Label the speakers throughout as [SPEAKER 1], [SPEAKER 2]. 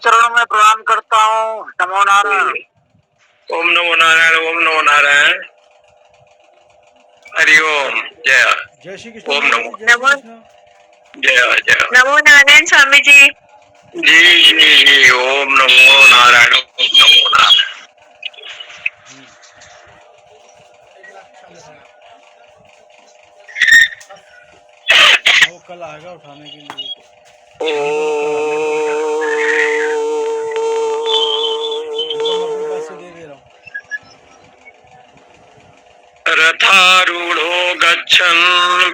[SPEAKER 1] चरणों में प्रणाम करता हूँ। नमो नारायण।
[SPEAKER 2] ओम नमो नारायण, ओम नमो नारायण। हरि ओम। जय
[SPEAKER 3] जय श्री कृष्ण।
[SPEAKER 2] ओम नमो
[SPEAKER 3] नमो
[SPEAKER 2] जय जय
[SPEAKER 4] नमो नारायण स्वामी जी।
[SPEAKER 2] जी जी जी। ओम नमो नारायण, ओम नमो नारायण।
[SPEAKER 3] वो कल आएगा उठाने के लिए। देखो मैं अपने पास से दे दे रहा हूँ।
[SPEAKER 2] रथारूढ़ो गच्छन्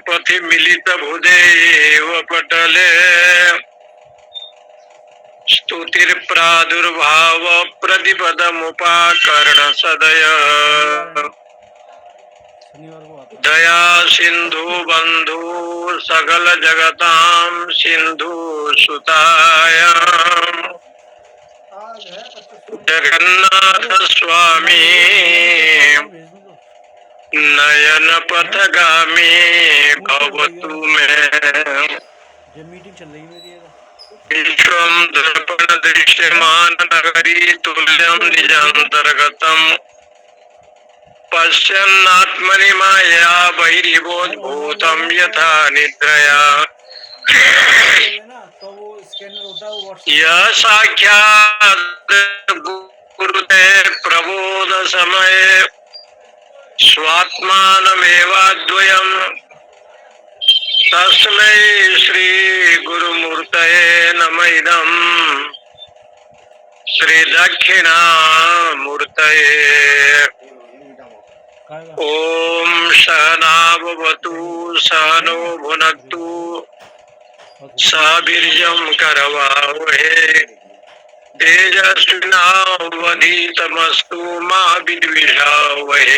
[SPEAKER 2] पथि मिलित भुदेव पटले स्तुतिर प्रादुर्भाव प्रतिपदमुपाकर्ण सदय दया सिंधु बंधु सकल जगतां सिंधु सुतायां जगन्नाथ स्वामी नयन पथगामी भवतु में
[SPEAKER 3] मीटिंग चल रही मेरी।
[SPEAKER 2] विश्वं दर्पण दृश्यमान नगरी तुल्यं निजान्तर्गतम् पश्यन्नात्मनि माया बहिर्बोधभूतं यथा निद्रया यः साक्षात् गुरुते प्रबोध समये स्वात्मानमेवाद्वयम् तस्मै श्री गुरुमूर्तये नमः इदं श्री दक्षिणामूर्तये। ओम सहनावतु सहनो भुनक्तु सह वीर्यं करवावहे तेजस्विनावधीतमस्तु मा विद्विषावहे।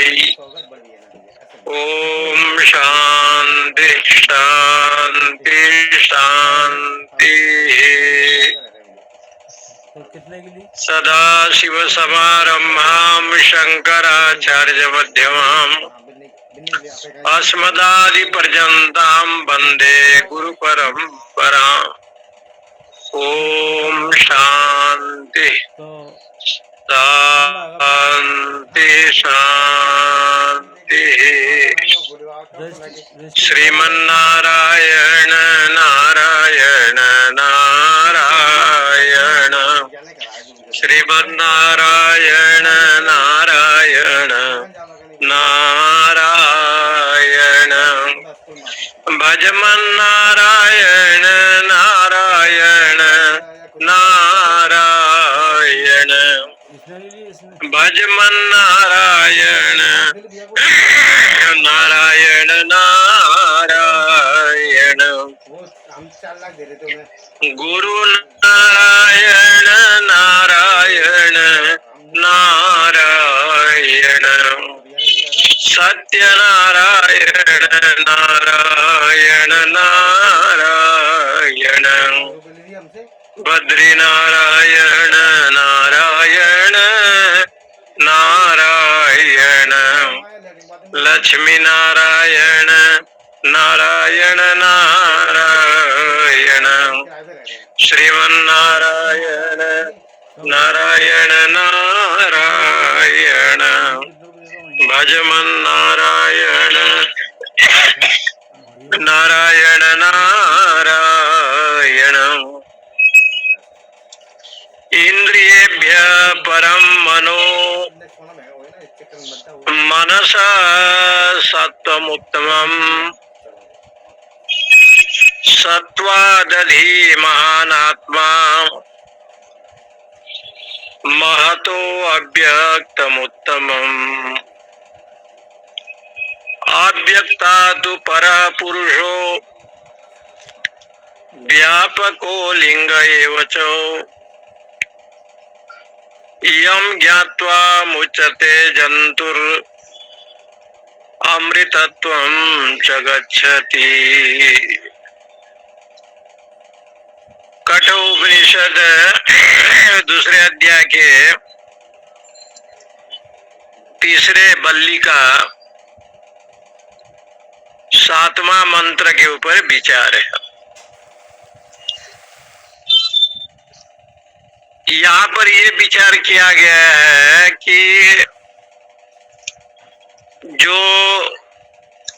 [SPEAKER 2] ओम शांति शांति शांति। सदा शिव समारंभां शंकराचार्य मध्यमाम् अस्मदादि पर्यन्तां वन्दे गुरु परम्पराम्। ओम शांति शांति शांति। श्रीमन्नारायण नारायण नारायण श्रीमन्नारायण नारायण नारायण भजमन्नारायण नारायण नारायण भजमन्नारायण नारायण नारायण गुरु नारायण नारायण नारायण सत्यनारायण नारायण नारायण बद्रीनारायण नारायण नारायण लक्ष्मी नारायण नारायण नारायण श्रीमन्नारायण नारायण नारायण भजमन्नारायण नारायण नारायण इंद्रियेभ्य परम मनो मनसा सत्वमुत्तमम् सत्वादधि महानात्मा महतो अव्यक्तमुत्तमम् अव्यक्तादु परः पुरुषो व्यापको लिंग एव च यं ज्ञात्वा मुच्यते जन्तुर् अमृतत्वं च गच्छति। कठोपनिषद दूसरे अध्याय के तीसरे बल्ली का 7वां मंत्र के ऊपर विचार है। यहाँ पर ये विचार किया गया है कि जो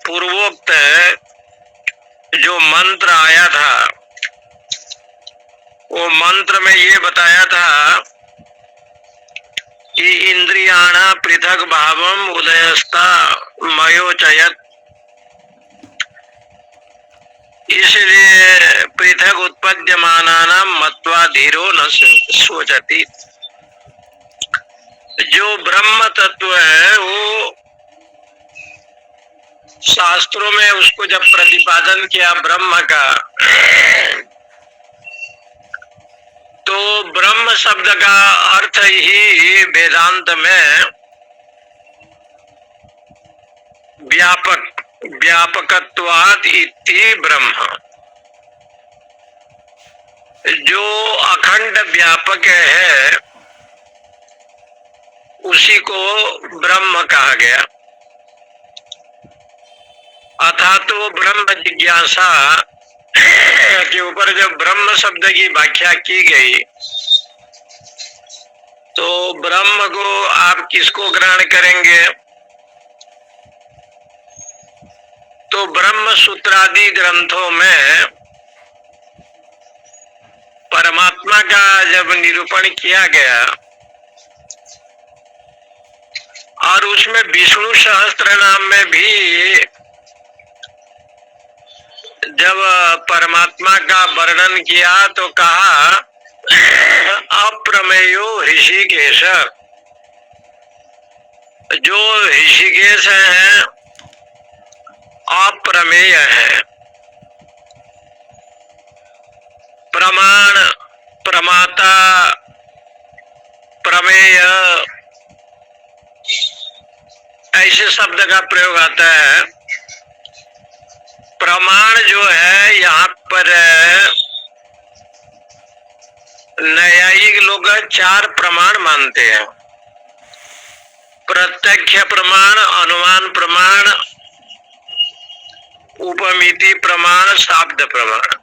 [SPEAKER 2] पूर्वोक्त जो मंत्र आया था, वो मंत्र में ये बताया था कि इंद्रियाणा पृथक भावम उदयस्ता मयोचयत, इसलिए पृथक उत्पद्यमानानां मत्वा धीरो न सोचति। जो ब्रह्म तत्व है वो शास्त्रों में उसको जब प्रतिपादन किया ब्रह्म का, तो ब्रह्म शब्द का अर्थ ही वेदांत में व्यापक, व्यापकत्वात् इति ब्रह्म, जो अखंड व्यापक है उसी को ब्रह्म कहा गया। अर्थात तो ब्रह्म जिज्ञासा के ऊपर जब ब्रह्म शब्द की व्याख्या की गई, तो ब्रह्म को आप किसको ग्रहण करेंगे? तो ब्रह्म सूत्रादि ग्रंथों में परमात्मा का जब निरूपण किया गया और उसमें विष्णु सहस्त्र नाम में भी जब परमात्मा का वर्णन किया तो कहा अप्रमेयो ऋषिकेश, जो ऋषिकेश है अप्रमेय है। प्रमाण, प्रमाता, प्रमेय, ऐसे शब्द का प्रयोग आता है। प्रमाण जो है यहाँ पर न्यायिक लोग 4 प्रमाण मानते हैं: प्रत्यक्ष प्रमाण, अनुमान प्रमाण, उपमिति प्रमाण, शाब्द प्रमाण।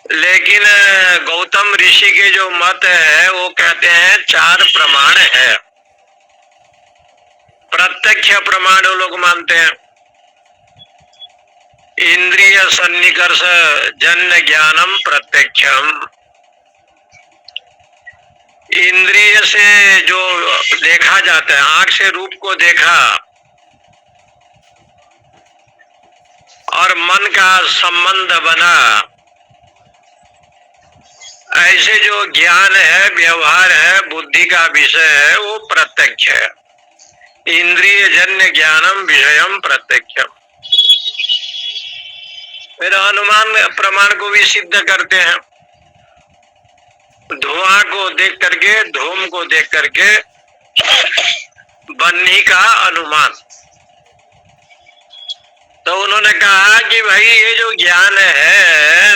[SPEAKER 2] लेकिन गौतम ऋषि के जो मत है वो कहते हैं 4 प्रमाण है। प्रत्यक्ष प्रमाण वो लोग मानते हैं, इंद्रिय सन्निकर्ष जन्य ज्ञानम प्रत्यक्षम, इंद्रिय से जो देखा जाता है, आंख से रूप को देखा और मन का संबंध बना, ऐसे जो ज्ञान है, व्यवहार है, बुद्धि का विषय है, वो प्रत्यक्ष है। इंद्रिय जन्य ज्ञानम विषयम प्रत्यक्षम। फिर अनुमान प्रमाण को भी सिद्ध करते हैं, धुआं को देख करके, धूम को देख करके बन्ही का अनुमान। तो उन्होंने कहा कि भाई ये जो ज्ञान है,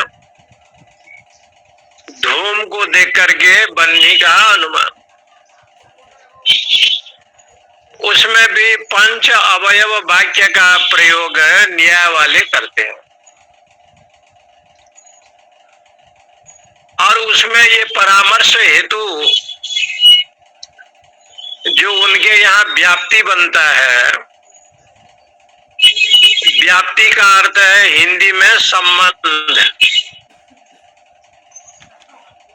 [SPEAKER 2] धूम को देख करके बन्ही का अनुमान, उसमें भी पंच अवयव वाक्य का प्रयोग न्याय वाले करते हैं और उसमें ये परामर्श हेतु जो उनके यहाँ व्याप्ति बनता है, व्याप्ति का अर्थ है हिंदी में संबंध।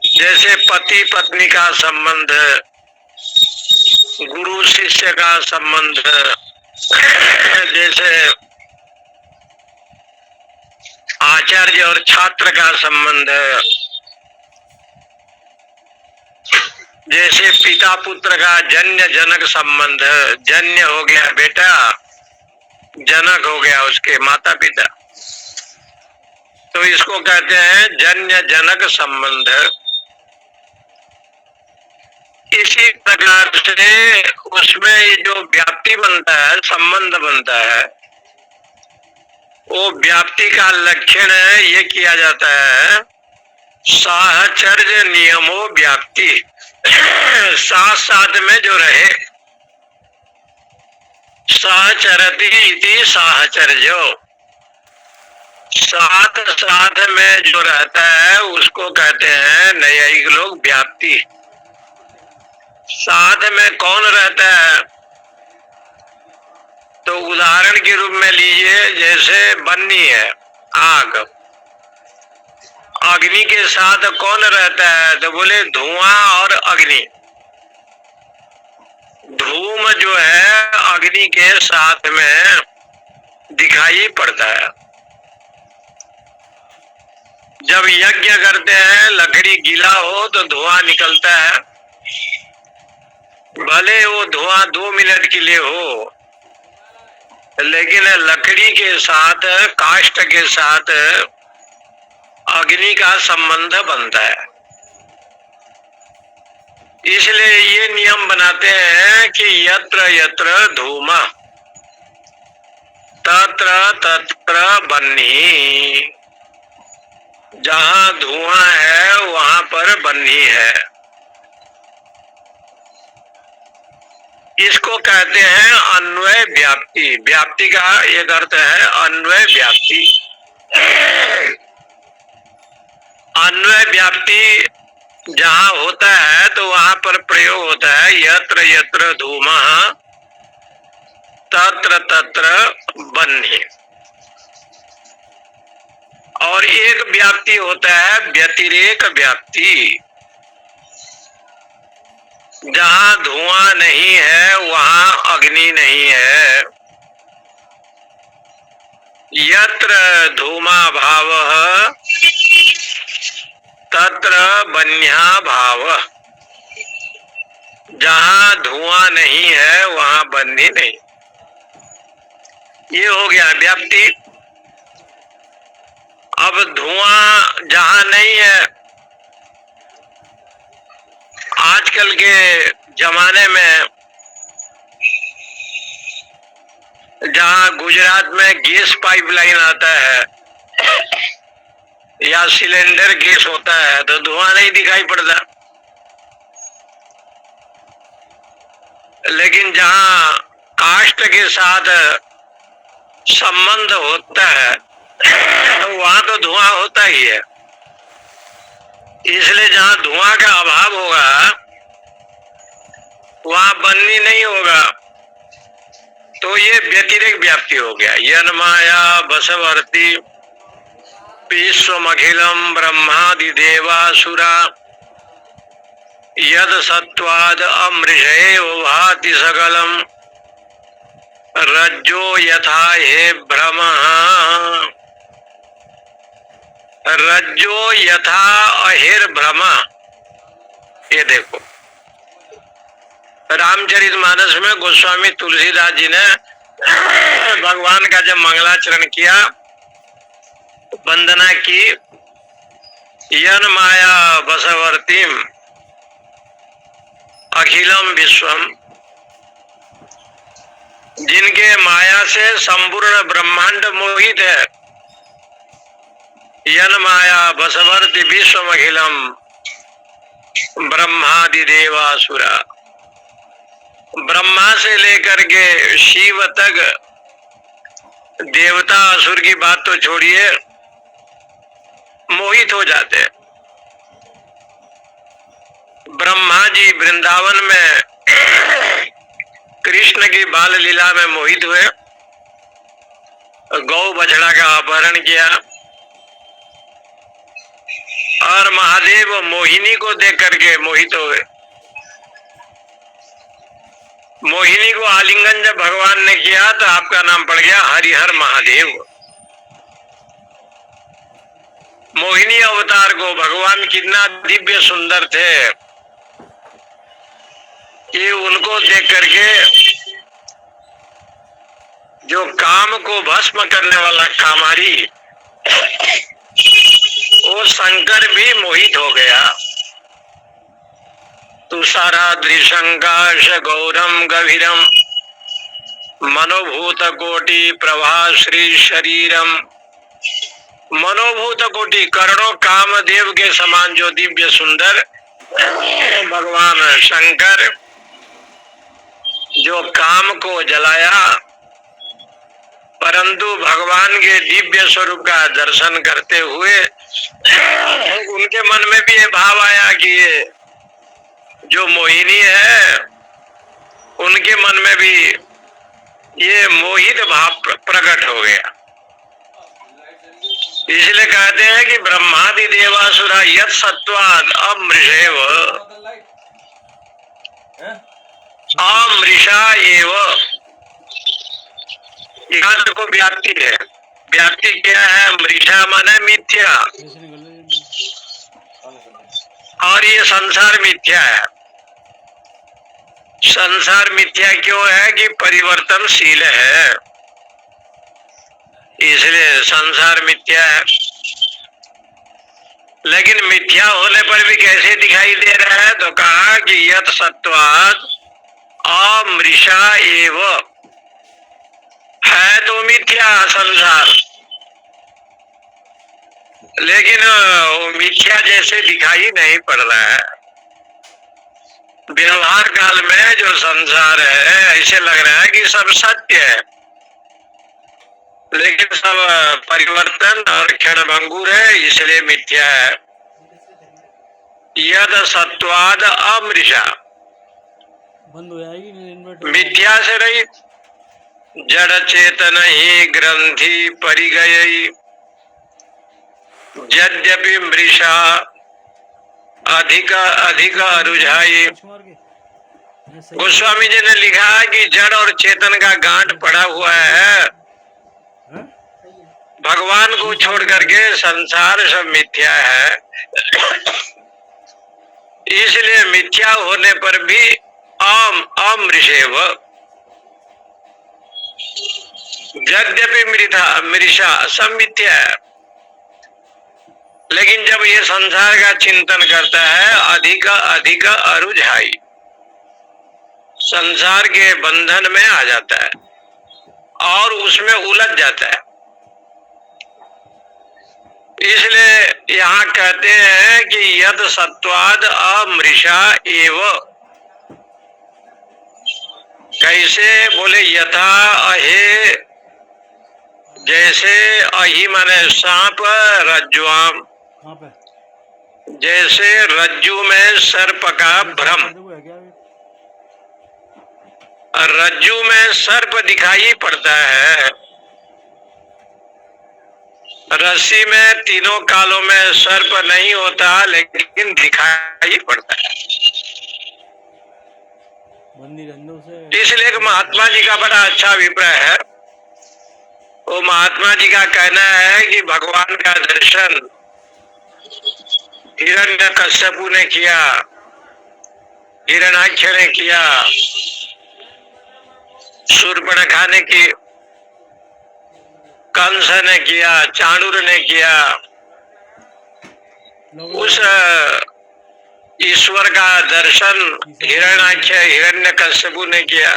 [SPEAKER 2] जैसे पति पत्नी का संबंध, गुरु शिष्य का संबंध, जैसे आचार्य और छात्र का संबंध, जैसे पिता पुत्र का जन्य जनक संबंध, जन्य हो गया बेटा, जनक हो गया उसके माता पिता, तो इसको कहते हैं जन्य जनक संबंध। इसी प्रकार से उसमें ये जो व्याप्ति बनता है, संबंध बनता है, वो व्याप्ति का लक्षण ये किया जाता है साहचर्य नियमो व्याप्ति, साथ साथ में जो रहे, साहचरति इति साहचर्यो। साथ साथ में जो रहता है उसको कहते हैं नैयायिक लोग व्याप्ति। साथ में कौन रहता है? तो उदाहरण के रूप में लीजिए, जैसे बन्नी है, आग। अग्नि के साथ कौन रहता है? तो बोले धुआं और अग्नि। धूम जो है अग्नि के साथ में दिखाई पड़ता है। जब यज्ञ करते हैं, लकड़ी गीला हो तो धुआं निकलता है, भले वो धुआं 2 मिनट के लिए हो, लेकिन लकड़ी के साथ, काष्ठ के साथ अग्नि का संबंध बनता है। इसलिए ये नियम बनाते हैं कि यत्र यत्र धूम तत्र तत्र बन्ही। जहां धुआं है वहां पर बन्ही है। इसको कहते हैं अन्वय व्याप्ति। व्याप्ति का एक अर्थ है अन्वय व्याप्ति। अन्वय व्याप्ति जहां होता है तो वहां पर प्रयोग होता है यत्र यत्र धूमः तत्र तत्र बन्ही। और एक व्याप्ति होता है व्यतिरेक व्याप्ति। जहां धुआं नहीं है वहां अग्नि नहीं है। यत्र धूमा भावः तत्र बन्या भावः। जहां धुआं नहीं है वहां बन्ही नहीं। ये हो गया व्याप्ति। अब धुआं जहां नहीं है, आजकल के जमाने में जहां गुजरात में गैस पाइपलाइन आता है या सिलेंडर गैस होता है तो धुआं नहीं दिखाई पड़ता। लेकिन जहां काष्ठ के साथ संबंध होता है वहां तो धुआं होता ही है। इसलिए जहां धुआं का अभाव होगा वहां बन्ही नहीं होगा। तो ये व्यतिरेक व्याप्ति हो गया। यन माया बसवर्ती विश्वमखिलम ब्रह्मादि देवासुरा यद सत्वाद अमृषेव भाति सकलम रज्जो यथा हे भ्रमः। रज्जो यथा अहिर्भ्रम। ये देखो रामचरितमानस में गोस्वामी तुलसीदास जी ने भगवान का जब मंगलाचरण किया, वंदना की, यन माया बसवर्तीम अखिलम विश्वम। जिनके माया से संपूर्ण ब्रह्मांड मोहित है। यन माया बसवर्ती विश्वम अखिलम ब्रह्मादि देवासुरा। ब्रह्मा से लेकर के शिव तक, देवता असुर की बात तो छोड़िए, मोहित हो जाते हैं। ब्रह्मा जी वृंदावन में कृष्ण की बाल लीला में मोहित हुए, गौ बछड़ा का अपहरण किया और महादेव मोहिनी को देख करके मोहित हो गए। मोहिनी को आलिंगन जब भगवान ने किया तो आपका नाम पड़ गया हरिहर महादेव। मोहिनी अवतार को भगवान कितना दिव्य सुंदर थे कि उनको देख करके जो काम को भस्म करने वाला कामारी, वो शंकर भी मोहित हो गया। तुषाराद्रिशंकाश गौरम गभीरम मनोभूत कोटि प्रभा श्री शरीरम। मनोभूत कोटि करोड़ों कामदेव के समान जो दिव्य सुंदर भगवान शंकर, जो काम को जलाया परंतु भगवान के दिव्य स्वरूप का दर्शन करते हुए उनके मन में भी ये भाव आया कि ये जो मोहिनी है उनके मन में भी ये मोहित भाव प्रकट हो गया। इसलिए कहते हैं कि ब्रह्मादि देवासुरा यत् सत्वाद अमृषेव अमृषा एव। यहाँ देखो व्याप्ति है, व्याप्ति क्या है? मृषा माने मिथ्या, और ये संसार मिथ्या है। संसार मिथ्या क्यों है? कि परिवर्तनशील है, इसलिए संसार मिथ्या है। लेकिन मिथ्या होने पर भी कैसे दिखाई दे रहा है? तो कहा कि यत् सत्वाद अमृषा एव, है तो मिथ्या संसार, लेकिन वो मिथ्या जैसे दिखाई नहीं पड़ रहा है। व्यवहार काल में जो संसार है ऐसे लग रहा है कि सब सत्य है, लेकिन सब परिवर्तन और क्षणभंगुर है, इसलिए मिथ्या है। यद सत्वाद अमृषा,
[SPEAKER 3] बंद हो जाएगी
[SPEAKER 2] मिथ्या से रहित, जड़ चेतन ही ग्रंथि परिगयी, यद्यपि मृषा अधिक अधिक अरुझाई। गोस्वामी जी ने लिखा कि जड़ और चेतन का गांठ पड़ा हुआ है, भगवान को छोड़ करके संसार सब मिथ्या है। इसलिए मिथ्या होने पर भी अमृषेव, यद्यपि मृषा सब मिथ्या है, लेकिन जब ये संसार का चिंतन करता है अधिक अधिक अरुझाई, संसार के बंधन में आ जाता है और उसमें उलझ जाता है। इसलिए यहाँ कहते हैं कि यद सत्वाद अमृषा एव। कैसे? बोले यथा अहे, जैसे अहि माने सांप रज्जुआम, जैसे रज्जु में सर्प का भ्रम, रज्जु में सर्प दिखाई पड़ता है, रस्सी में तीनों कालों में सर्प नहीं होता, लेकिन दिखाई पड़ता है। इसलिए एक महात्मा जी का बड़ा अच्छा अभिप्राय है। वो महात्मा जी का कहना है कि भगवान का दर्शन हिरण्यकश्यपु ने किया, हिरण्याक्ष ने किया, शूर्पणखा ने की, कंस ने किया, चाणूर ने किया। उस ईश्वर का दर्शन हिरण्याक्ष हिरण्यकश्यपु ने किया,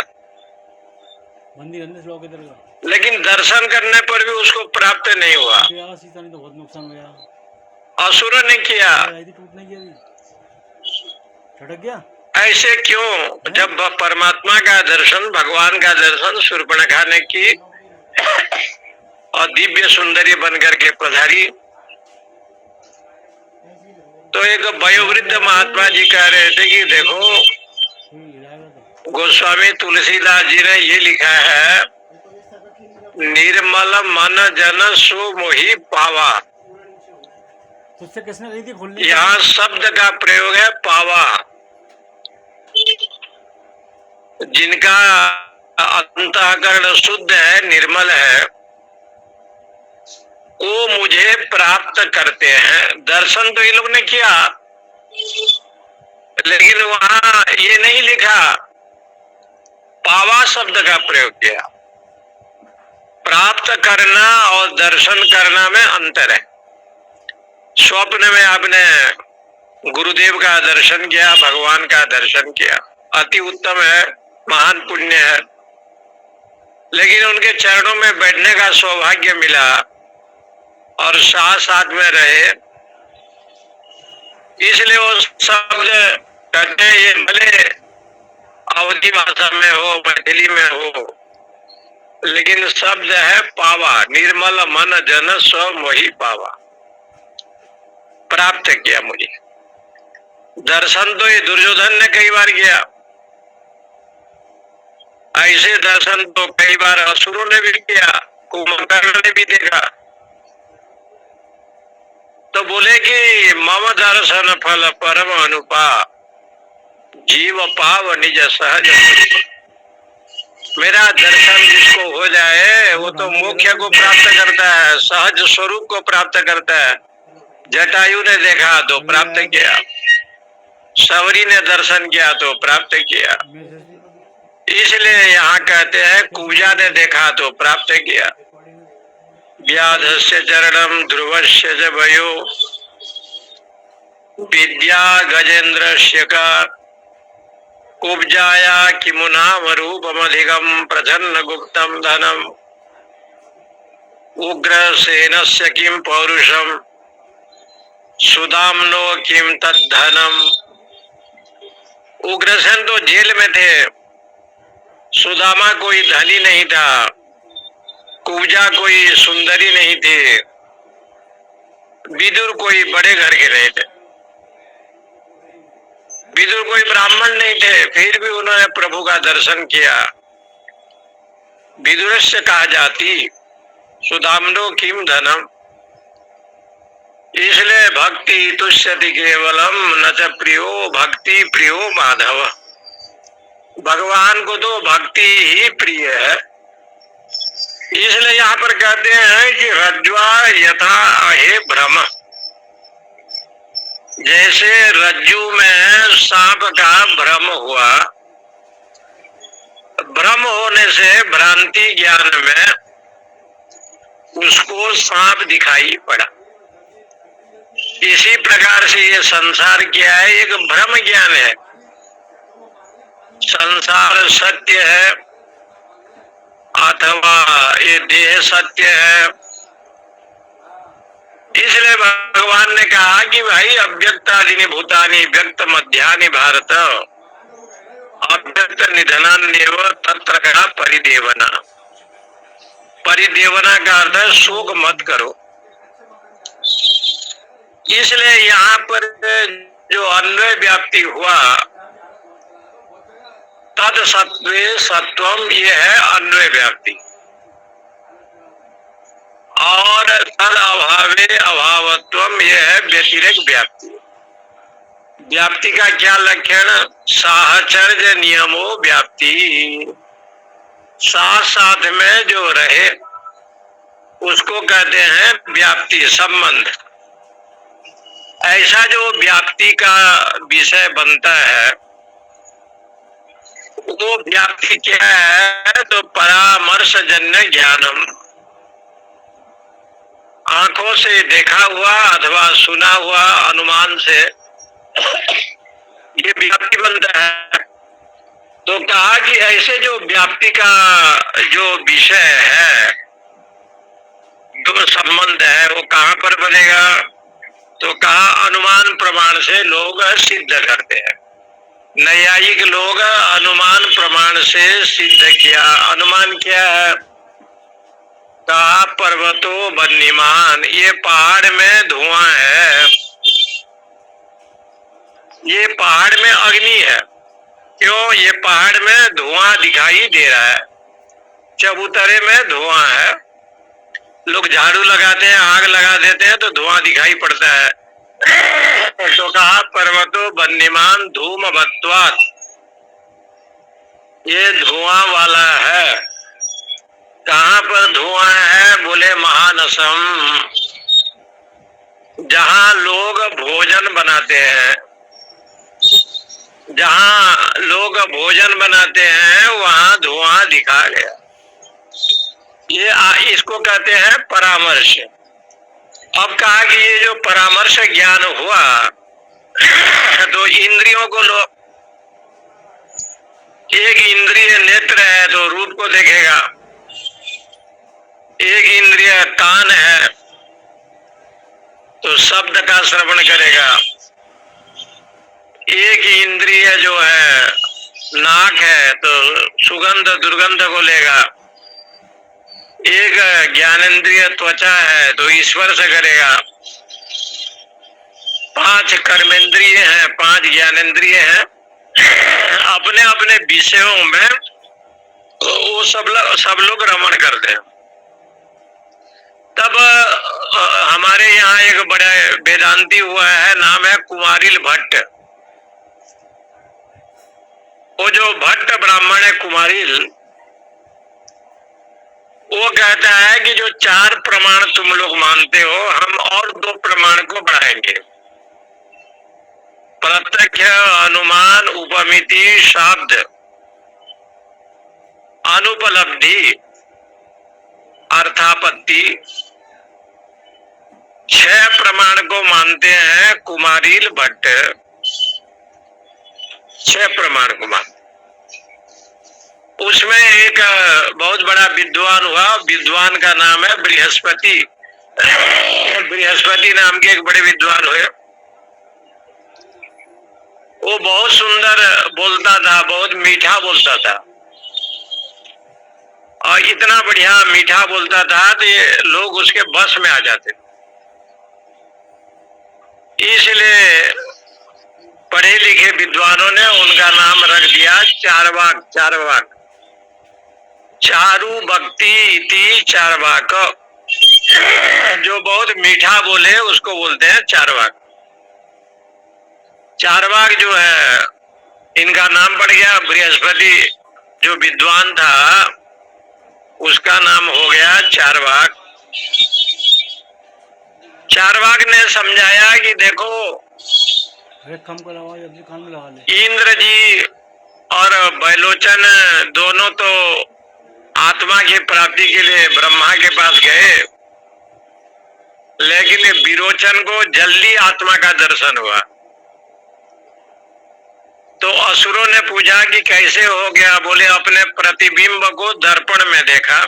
[SPEAKER 2] लेकिन दर्शन करने पर भी उसको प्राप्त नहीं हुआ। असुर ने किया, ऐसे क्यों? जब परमात्मा का दर्शन, भगवान का दर्शन शूर्पणखा ने की और दिव्य सुंदरी बनकर के पधारी, तो एक वयोवृद्ध महात्मा जी कह रहे थे कि देखो, गोस्वामी तुलसीदास जी ने ये लिखा है, निर्मल मन जन सो मोहि पावा। यहाँ शब्द का प्रयोग है पावा। जिनका अंतःकरण शुद्ध है, निर्मल है, वो मुझे प्राप्त करते हैं। दर्शन तो ये लोग ने किया, लेकिन वहां ये नहीं लिखा, पावा शब्द का प्रयोग किया। प्राप्त करना और दर्शन करना में अंतर है। स्वप्न में आपने गुरुदेव का दर्शन किया, भगवान का दर्शन किया, अति उत्तम है, महान पुण्य है, लेकिन उनके चरणों में बैठने का सौभाग्य मिला और साथ साथ में रहे, इसलिए वो शब्द कहते हैं, ये भले अवधी भाषा में हो, मैथिली में हो, लेकिन शब्द है पावा, निर्मल मन जन स्व मोहि पावा, प्राप्त किया मुझे। दर्शन तो ये दुर्योधन ने कई बार किया, ऐसे दर्शन तो कई बार असुरों ने भी किया, कुंभकर्ण ने भी देखा। तो बोले कि मम दर्शन फल परम अनुपा, जीव पाव निज सहज स्वरूप। मेरा दर्शन जिसको हो जाए वो तो मोक्ष को प्राप्त करता है, सहज स्वरूप को प्राप्त करता है। जटायु ने देखा तो प्राप्त किया, सवरी ने दर्शन किया तो प्राप्त किया। इसलिए यहाँ कहते हैं कुब्जा ने देखा तो प्राप्त किया। व्याधस्य चरणम ध्रुवस्य च भयो, विद्या गजेन्द्रस्य का, कुब्जाया किमुनाम रूपमधिगम प्रसन्न गुप्तम धनम, उग्रसेनस्य किम पौरुषम, सुदाम्नो किम तद्धनम। उग्रसेन तो जेल में थे, सुदामा कोई धनी नहीं था, कुब्जा कोई सुंदरी नहीं थी, विदुर कोई बड़े घर के नहीं थे, विदुर कोई ब्राह्मण नहीं थे, फिर भी उन्होंने प्रभु का दर्शन किया। विदुरस्य कहा जाती, सुदाम्नो किम धनम। इसलिए भक्ति तुष्यति केवलम न च प्रियो भक्ति प्रियो माधव। भगवान को तो भक्ति ही प्रिय है। इसलिए यहाँ पर कहते हैं कि रज्ज्वा यथा अहे भ्रम, जैसे रज्जू में सांप का भ्रम हुआ, भ्रम होने से भ्रांति ज्ञान में उसको सांप दिखाई पड़ा। इसी प्रकार से ये संसार क्या है, एक भ्रम ज्ञान है। संसार सत्य है अथवा ये देह सत्य है। इसलिए भगवान ने कहा कि भाई अव्यक्तादीनि भूतानि व्यक्त मध्यानि भारत, अव्यक्त निधनान्येव तत्र का परिदेवना। परिदेवना का अर्थ है शोक मत करो। इसलिए यहाँ पर जो अन्वय व्याप्ति हुआ, तद सत्वे सत्वम, ये है अन्वय व्याप्ति, और तद अभावे अभावत्वम, ये है व्यतिरेक व्याप्ति। व्याप्ति का क्या लक्षण? साहचर्य नियमो व्याप्ति, साथ साथ में जो रहे उसको कहते हैं व्याप्ति, संबंध। ऐसा जो व्याप्ति का विषय बनता है वो व्याप्ति क्या है? तो परामर्श जन्य ज्ञानम, आंखों से देखा हुआ अथवा सुना हुआ अनुमान से ये व्याप्ति बनता है। तो कहा कि ऐसे जो व्याप्ति का जो विषय है, जो संबंध है, वो कहाँ पर बनेगा? तो कहा अनुमान प्रमाण से लोग सिद्ध करते हैं। नैयायिक लोग अनुमान प्रमाण से सिद्ध किया। अनुमान क्या है? कहा पर्वतो बन्नीमान, ये पहाड़ में धुआं है, ये पहाड़ में अग्नि है। क्यों? ये पहाड़ में धुआं दिखाई दे रहा है, चबूतरे में धुआं है, लोग झाड़ू लगाते हैं, आग लगा देते हैं तो धुआं दिखाई पड़ता है। तो कहा पर्वतो बन्नीमान धूमवत्वात्, ये धुआं वाला है। कहाँ पर धुआं है? बोले महानसम, जहां लोग भोजन बनाते हैं, जहां लोग भोजन बनाते हैं वहां धुआं दिखा गया। ये इसको कहते हैं परामर्श। अब कहा कि ये जो परामर्श ज्ञान हुआ तो इंद्रियों को लोग, एक इंद्रिय नेत्र है तो रूप को देखेगा, एक इंद्रिय कान है तो शब्द का श्रवण करेगा, एक इंद्रिय जो है नाक है तो सुगंध दुर्गंध को लेगा, एक ज्ञानेंद्रिय त्वचा है तो ईश्वर से करेगा, 5 कर्मेंद्रिय हैं, 5 ज्ञानेंद्रिय हैं, अपने अपने विषयों में वो सब लोग रमण करते हैं। तब हमारे यहाँ एक बड़ा वेदांती हुआ है, नाम है कुमारिल भट्ट। वो जो भट्ट ब्राह्मण है कुमारिल, वो कहता है कि जो 4 प्रमाण तुम लोग मानते हो, हम और 2 प्रमाण को बढ़ाएंगे। प्रत्यक्ष, अनुमान, उपमिति, शब्द, अनुपलब्धि, अर्थापत्ति, 6 प्रमाण को मानते हैं कुमारिल भट्ट। 6 प्रमाण को मानते। उसमें एक बहुत बड़ा विद्वान हुआ, विद्वान का नाम है बृहस्पति। बृहस्पति नाम के एक बड़े विद्वान हुए। वो बहुत सुंदर बोलता था, बहुत मीठा बोलता था, और इतना बढ़िया मीठा बोलता था तो ये लोग उसके बस में आ जाते। इसलिए पढ़े लिखे विद्वानों ने उनका नाम रख दिया चार्वाक। चार्वाक, चारु भक्ति इति चार्वाक। जो बहुत मीठा बोले उसको बोलते हैं चार्वाक। चार्वाक जो है, इनका नाम पड़ गया बृहस्पति। जो विद्वान था उसका नाम हो गया चार्वाक। चार्वाक ने समझाया कि देखो,
[SPEAKER 3] कम कर आवाज अपने कान में लगा ले।
[SPEAKER 2] इंद्र जी और बैलोचन दोनों तो आत्मा की प्राप्ति के लिए ब्रह्मा के पास गए, लेकिन विरोचन को जल्दी आत्मा का दर्शन हुआ। तो असुरों ने पूछा कि कैसे हो गया? बोले अपने प्रतिबिंब को दर्पण में देखा,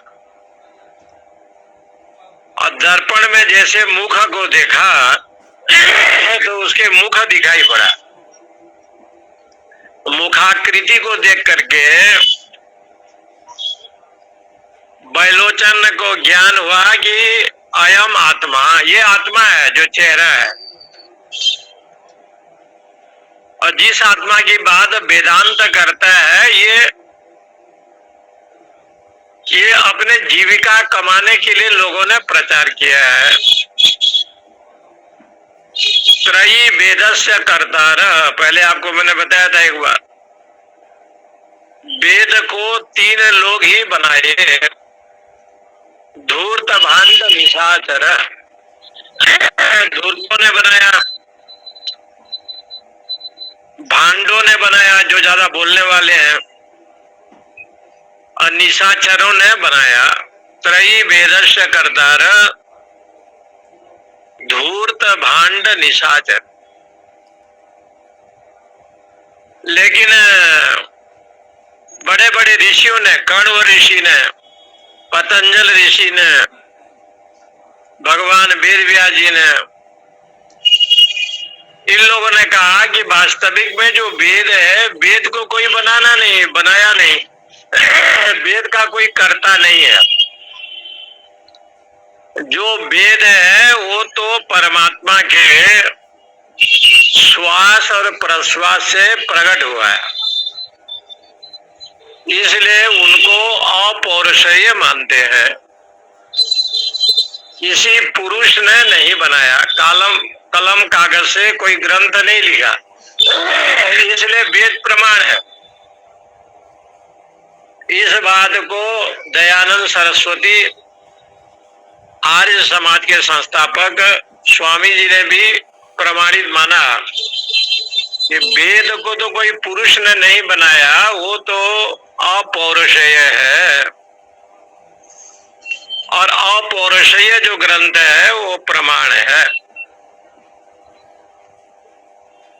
[SPEAKER 2] और दर्पण में जैसे मुख को देखा तो उसके मुख दिखाई पड़ा। मुखाकृति को देख करके बैलोचन को ज्ञान हुआ कि अयम आत्मा, ये आत्मा है जो चेहरा है। और जिस आत्मा की बात वेदांत करता है, ये अपने जीविका कमाने के लिए लोगों ने प्रचार किया है। त्रयी वेदस्य कर्तार, पहले आपको मैंने बताया था एक बार, वेद को 3 लोग ही बनाए, धूर्त, भांड, निशाचर। धूर्तों ने बनाया, भांडों ने बनाया जो ज्यादा बोलने वाले हैं, और निशाचरों ने बनाया। त्रयी वेदस्य कर्तार, धूर्त, भांड, निशाचर। लेकिन बड़े बड़े ऋषियों ने, कण्व ऋषि ने, पतंजल ऋषि ने, भगवान वेदव्यास जी ने, इन लोगों ने कहा कि वास्तविक में जो वेद है, वेद को कोई बनाना नहीं, बनाया नहीं। वेद का कोई कर्ता नहीं है। जो वेद है वो तो परमात्मा के श्वास और प्रश्वास से प्रकट हुआ है, इसलिए उनको अपौरुषेय मानते हैं। किसी पुरुष ने नहीं बनाया, कलम कागज से कोई ग्रंथ नहीं लिखा, इसलिए वेद प्रमाण है। इस बात को दयानंद सरस्वती, आर्य समाज के संस्थापक स्वामी जी ने भी प्रमाणित माना कि वेद को तो कोई पुरुष ने नहीं बनाया, वो तो अपौरुषेय है, और अपौरुषेय जो ग्रंथ है वो प्रमाण है।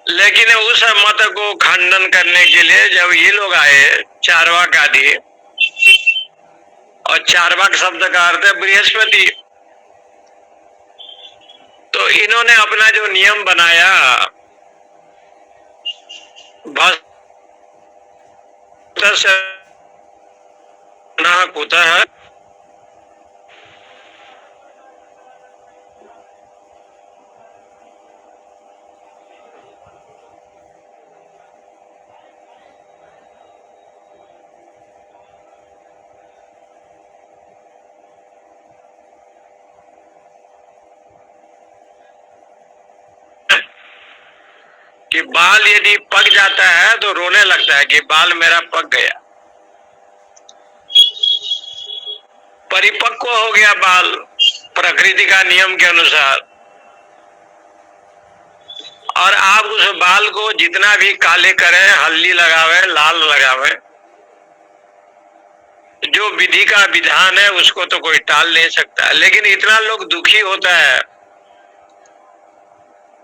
[SPEAKER 2] लेकिन उस मत को खंडन करने के लिए जब ये लोग आए, चार्वाक आदि, और चार्वाक शब्द का अर्थ है बृहस्पति, तो इन्होंने अपना जो नियम बनाया, कुतः कि बाल यदि पक जाता है तो रोने लगता है कि बाल मेरा पक गया, परिपक्व हो गया बाल प्रकृति का नियम के अनुसार। और आप उस बाल को जितना भी काले करें, हल्दी लगावे, लाल लगावे, जो विधि का विधान है उसको तो कोई टाल नहीं सकता। लेकिन इतना लोग दुखी होता है,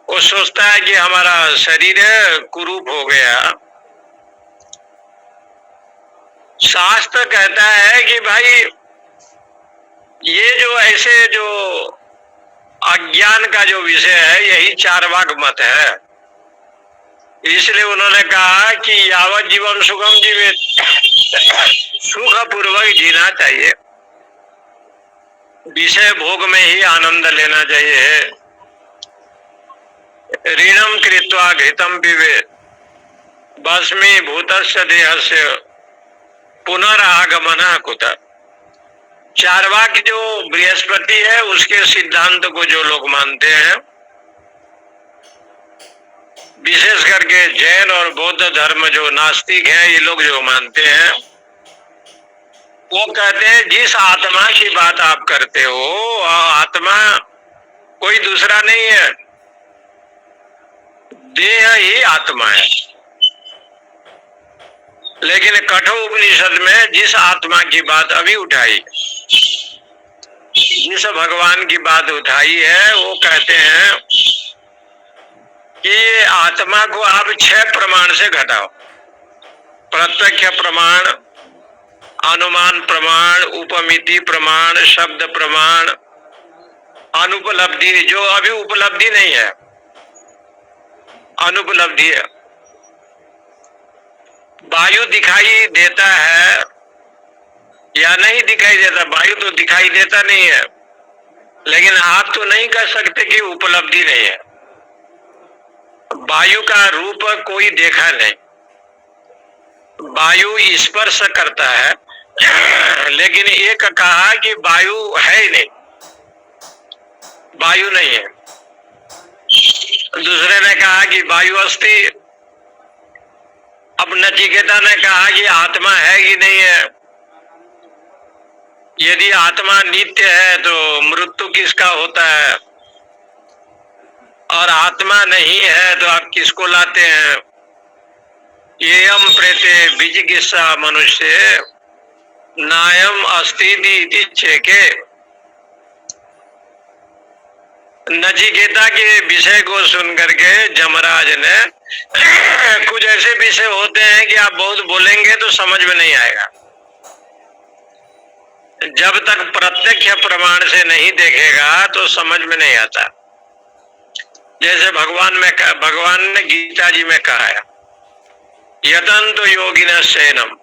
[SPEAKER 2] वो सोचता है कि हमारा शरीर कुरूप हो गया। शास्त्र कहता है कि भाई ये जो ऐसे जो अज्ञान का जो विषय है यही चार्वाक मत है। इसलिए उन्होंने कहा कि यावत जीवन सुखम जीवित, सुख पूर्वक जीना चाहिए, विषय भोग में ही आनंद लेना चाहिए। ऋणम कृत्वा घृतम पिबेत भस्मीभूतस्य देहस्य पुनरागमनः कुतः। चार्वाक जो बृहस्पति है उसके सिद्धांत को जो लोग मानते हैं, विशेष करके जैन और बौद्ध धर्म जो नास्तिक हैं, ये लोग जो मानते हैं, वो कहते हैं जिस आत्मा की बात आप करते हो आत्मा कोई दूसरा नहीं है, देह ही आत्मा है। लेकिन कठोपनिषद में जिस आत्मा की बात अभी उठाई, जिस भगवान की बात उठाई है, वो कहते हैं कि आत्मा को आप 6 प्रमाण से घटाओ। प्रत्यक्ष प्रमाण, अनुमान प्रमाण, उपमिति प्रमाण, शब्द प्रमाण, अनुपलब्धि, जो अभी उपलब्धि नहीं है, अनुपलब्धि है। वायु दिखाई देता है या नहीं दिखाई देता? वायु तो दिखाई देता नहीं है, लेकिन आप तो नहीं कह सकते कि उपलब्धि नहीं है। वायु का रूप कोई देखा नहीं, वायु स्पर्श करता है, लेकिन एक कहा कि वायु है ही नहीं, वायु नहीं है। दूसरे ने कहा कि वायु अस्ति। अब नचिकेता ने कहा कि आत्मा है कि नहीं है। यदि आत्मा नित्य है तो मृत्यु किसका होता है, और आत्मा नहीं है तो आप किसको लाते हैं? येयम प्रेते विजिगित्सा मनुष्य नायम अस्तिति इति चेके। नचिकेता के विषय को सुनकर के जमराज ने कुछ ऐसे विषय होते हैं कि आप बहुत बोलेंगे तो समझ में नहीं आएगा, जब तक प्रत्यक्ष प्रमाण से नहीं देखेगा तो समझ में नहीं आता। जैसे भगवान ने गीता जी में कहा है, यतन्तो योगिनः शयनम।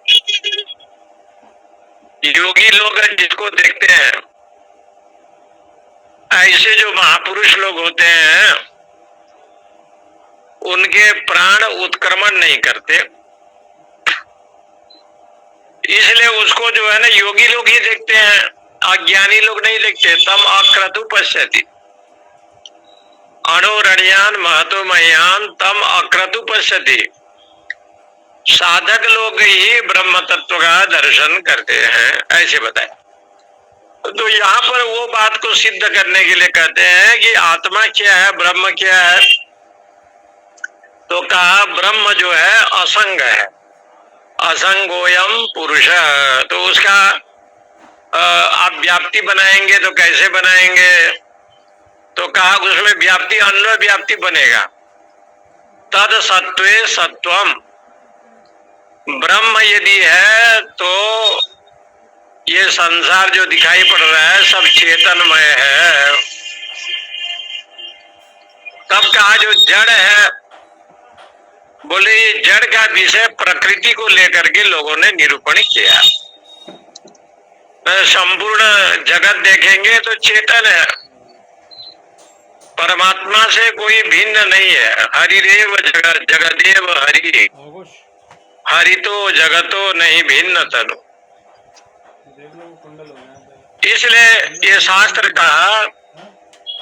[SPEAKER 2] योगी लोग जिसको देखते हैं, ऐसे जो महापुरुष लोग होते हैं उनके प्राण उत्क्रमण नहीं करते, इसलिए उसको जो है ना योगी लोग ही देखते हैं, अज्ञानी लोग नहीं देखते। तम अक्रतु पश्यति अणोरणयान महतो मह्यान तम अक्रतु पश्यति। साधक लोग ही ब्रह्म तत्व का दर्शन करते हैं, ऐसे बताया। तो यहाँ पर वो बात को सिद्ध करने के लिए कहते हैं कि आत्मा क्या है, ब्रह्म क्या है। तो कहा ब्रह्म जो है असंग है, असंगोयम पुरुष। तो उसका आप व्याप्ति बनाएंगे तो कैसे बनाएंगे? तो कहा उसमें व्याप्ति अन्वय व्याप्ति बनेगा। तद सत्वे सत्वम, ब्रह्म यदि है तो ये संसार जो दिखाई पड़ रहा है सब चेतनमय है। तब कहा जो जड़ है, बोले ये जड़ का विषय प्रकृति को लेकर के लोगों ने निरूपण किया। संपूर्ण जगत देखेंगे तो चेतन है, परमात्मा से कोई भिन्न नहीं है। हरिरेव जगत जगदेव हरि, हरितो जगतो नहीं भिन्न तनु। इसलिए ये शास्त्र कहा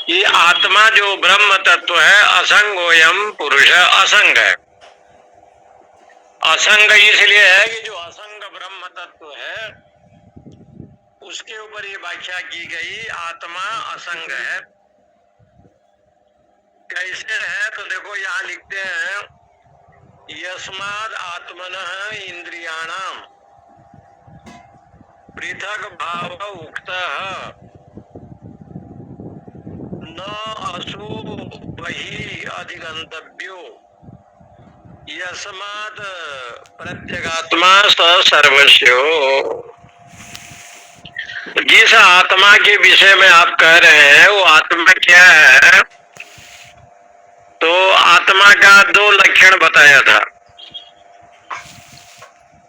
[SPEAKER 2] ये आत्मा जो ब्रह्म तत्व है, असंगोयम पुरुष असंग है। असंग इसलिए है कि जो असंग ब्रह्म तत्व है उसके ऊपर ये व्याख्या की गई, आत्मा असंग है। कैसे है तो देखो यहाँ लिखते हैं, यस्माद आत्मनः इंद्रियाणाम पृथक भाव उक्तः न असु वही अधिगंतव्यो यस्माद प्रत्यगात्मा स सर्वस्यो। जिस आत्मा के विषय में आप कह रहे हैं वो आत्मा क्या है, तो आत्मा का दो लक्षण बताया था।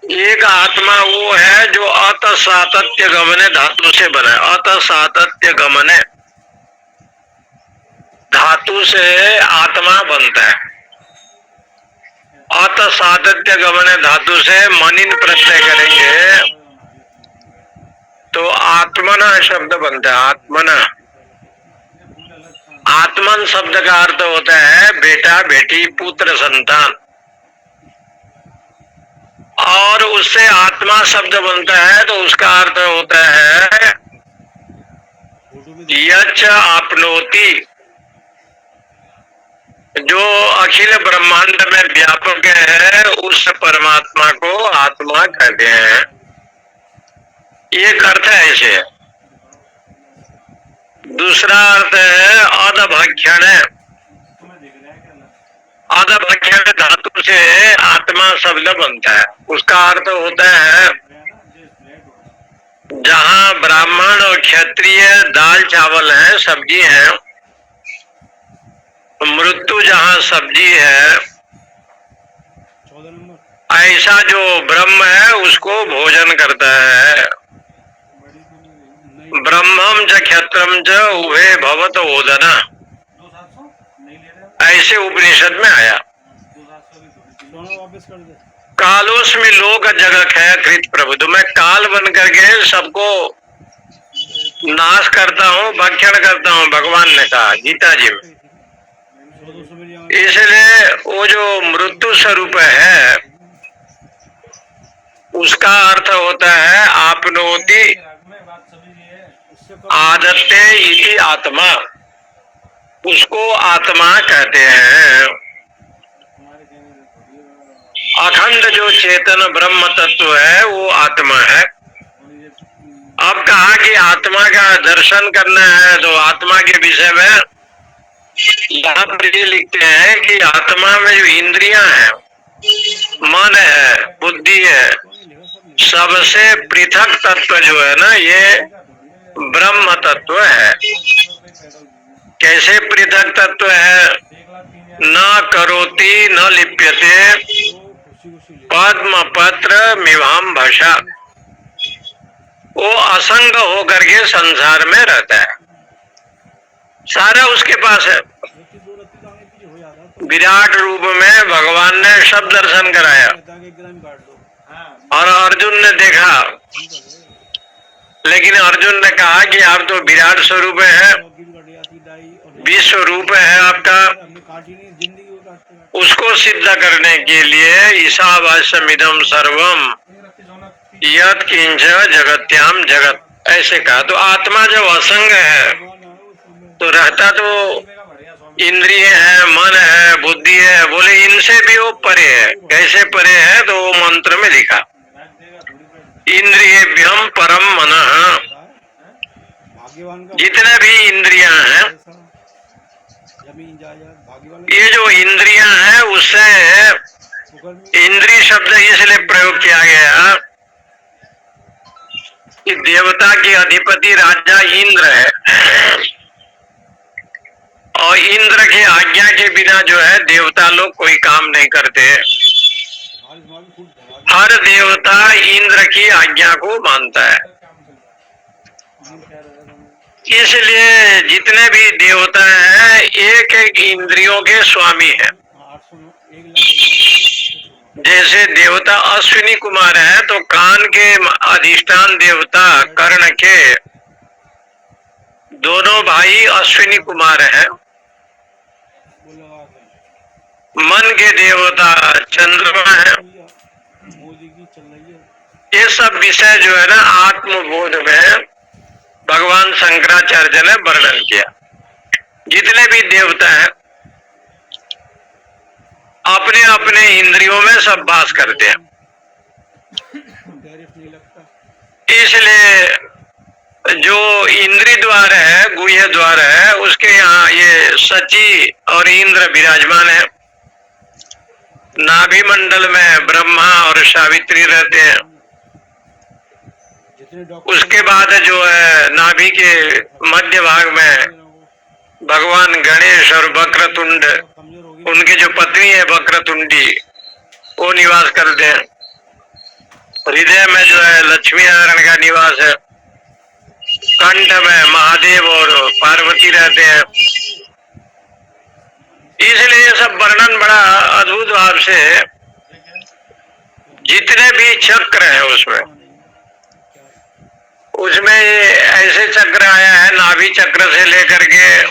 [SPEAKER 2] एक आत्मा वो है जो अत सातत्य गमने धातु से बना है। अत सातत्य गमने धातु से आत्मा बनता है। अत सातत्य गमने धातु से मनिन प्रत्यय करेंगे तो आत्मना शब्द बनता है। आत्मना, आत्मन शब्द का अर्थ होता है बेटा बेटी पुत्र संतान, और उससे आत्मा शब्द बनता है तो उसका अर्थ होता है यच आपनोति, जो अखिल ब्रह्मांड में व्यापक है उस परमात्मा को आत्मा कहते हैं। एक अर्थ है ऐसे। दूसरा अर्थ है अधभक्षण। अधभक्षण धातु से आत्मा शब्द बनता है। उसका अर्थ होता है जहाँ ब्राह्मण और क्षत्रिय दाल चावल है, सब्जी है, मृत्यु जहाँ सब्जी है, ऐसा जो ब्रह्म है उसको भोजन करता है। ब्रह्मम च क्षत्रम च उभे भवत ओदना, ऐसे उपनिषद में आया। कालोस्मि लोक जगत है कृत प्रभु, तो मैं काल बन करके सबको नाश करता हूँ, भक्षण करता हूँ, भगवान ने कहा गीता जी में। इसलिए वो जो मृत्यु स्वरूप है उसका अर्थ होता है आपनोति आदत्ते इति आत्मा, उसको आत्मा कहते हैं। अखंड जो चेतन ब्रह्म तत्व है वो आत्मा है। अब कहा कि आत्मा का दर्शन करना है तो आत्मा के विषय में यहाँ पर ये लिखते हैं कि आत्मा में जो इंद्रियां हैं, मन है, बुद्धि है, सबसे पृथक तत्व जो है ना ये ब्रह्म तत्व है। कैसे पृथक तत्व है? न करोति न लिप्यते पद्म पत्र मिवाम भाषा, वो असंग होकर के संसार में रहता है, सारा उसके पास है। विराट रूप में भगवान ने सब दर्शन कराया और अर्जुन ने देखा, लेकिन अर्जुन ने कहा कि आप तो विराट स्वरूप है, विश्व रूप है आपका, उसको सिद्ध करने के लिए ईशावास्यमिदं सर्वम यत् किंच जगत्याम जगत, ऐसे कहा। तो आत्मा जब असंग है तो रहता तो इंद्रिय है, मन है, बुद्धि है, बोले इनसे भी वो परे है। कैसे परे है तो वो मंत्र में लिखा, इंद्रियेभ्यम परम मनः, जितने भी इंद्रियां हैं, ये जो इंद्रियां हैं उससे इंद्रिय शब्द इसलिए प्रयोग किया गया कि देवता के अधिपति राजा इंद्र है और इंद्र के आज्ञा के बिना जो है देवता लोग कोई काम नहीं करते। हर देवता इंद्र की आज्ञा को मानता है। इसलिए जितने भी देवता हैं एक एक इंद्रियों के स्वामी हैं। जैसे देवता अश्विनी कुमार है तो कान के अधिष्ठान देवता कर्ण के दोनों भाई अश्विनी कुमार हैं।
[SPEAKER 3] वो लगा के
[SPEAKER 2] मन के देवता चंद्रमा है।
[SPEAKER 3] मोदी की चल रही है।
[SPEAKER 2] ये सब विषय जो है ना आत्मबोध में भगवान शंकराचार्य ने वर्णन किया। जितने भी देवता हैं अपने अपने इंद्रियों में सब वास करते हैं।
[SPEAKER 3] टैरिफ नहीं लगता।
[SPEAKER 2] इसलिए जो इंद्री द्वार है, गुह्य द्वार है, उसके यहाँ ये सची और इंद्र विराजमान है। नाभि मंडल में ब्रह्मा और सावित्री रहते हैं।
[SPEAKER 3] जितने डॉक्टर
[SPEAKER 2] उसके बाद जो है नाभि के मध्य भाग में भगवान गणेश और वक्रतुंड,
[SPEAKER 3] कमजोर होगी
[SPEAKER 2] उनकी जो पत्नी है वक्रतुंडी, वो निवास करते हैं। हृदय में जो है लक्ष्मी नारायण का निवास है। कंठ में महादेव और पार्वती रहते हैं। इसलिए ये सब वर्णन बड़ा अद्भुत भाव से, जितने भी चक्र हैं उसमें ये ऐसे चक्र आया है, नाभि चक्र से लेकर के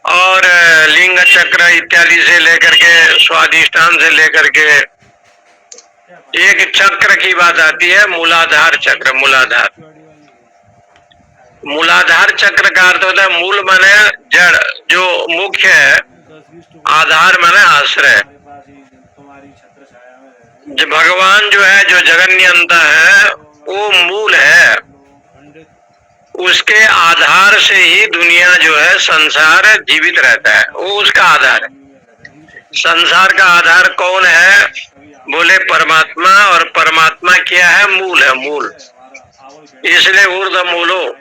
[SPEAKER 2] और लिंग चक्र इत्यादि से लेकर के, स्वादिष्ठान से लेकर के, एक चक्र की बात आती है, मूलाधार चक्र। मूलाधार चक्र का अर्थ होता है मूल माने जड़, जो मुख्य है,
[SPEAKER 3] 10-20
[SPEAKER 2] आधार माने आश्रय।
[SPEAKER 3] तुम्हारी छत्र छाया में
[SPEAKER 2] जो भगवान जो है, जो जगन्यंता है, वो मूल है।
[SPEAKER 3] पंडित
[SPEAKER 2] उसके आधार से ही दुनिया जो है, संसार जीवित रहता है। वो उसका आधार है। संसार का आधार कौन है? बोले परमात्मा। और परमात्मा क्या है? मूल है, मूल। इसलिए ऊर्ध मूलो,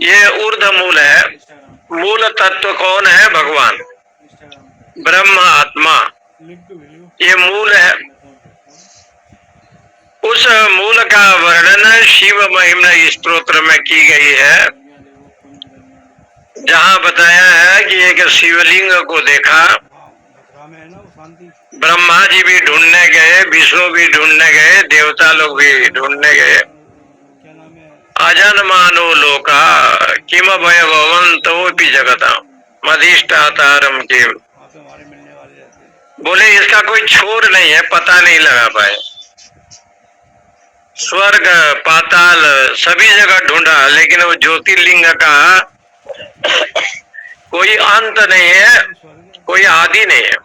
[SPEAKER 2] ये ऊर्ध मूल है। मूल तत्व कौन है? भगवान, ब्रह्म, आत्मा, ये मूल है। उस मूल का वर्णन शिव महिमा स्तोत्र में की गई है, जहाँ बताया है कि एक शिवलिंग को देखा, ब्रह्मा जी भी ढूंढने गए, विष्णु भी ढूंढने गए, देवता लोग भी ढूंढने गए।
[SPEAKER 3] क्या नाम है?
[SPEAKER 2] अजन मानो लोका किम भय भवंतोपि जगता मधिष्ठातारम किम।
[SPEAKER 3] आप हमारे मिलने वाले रहते हैं।
[SPEAKER 2] बोले इसका कोई छोर नहीं है, पता नहीं लगा पाए। स्वर्ग पाताल सभी जगह ढूंढा, लेकिन वो ज्योतिर्लिंग का कोई अंत नहीं है, कोई आदि नहीं है।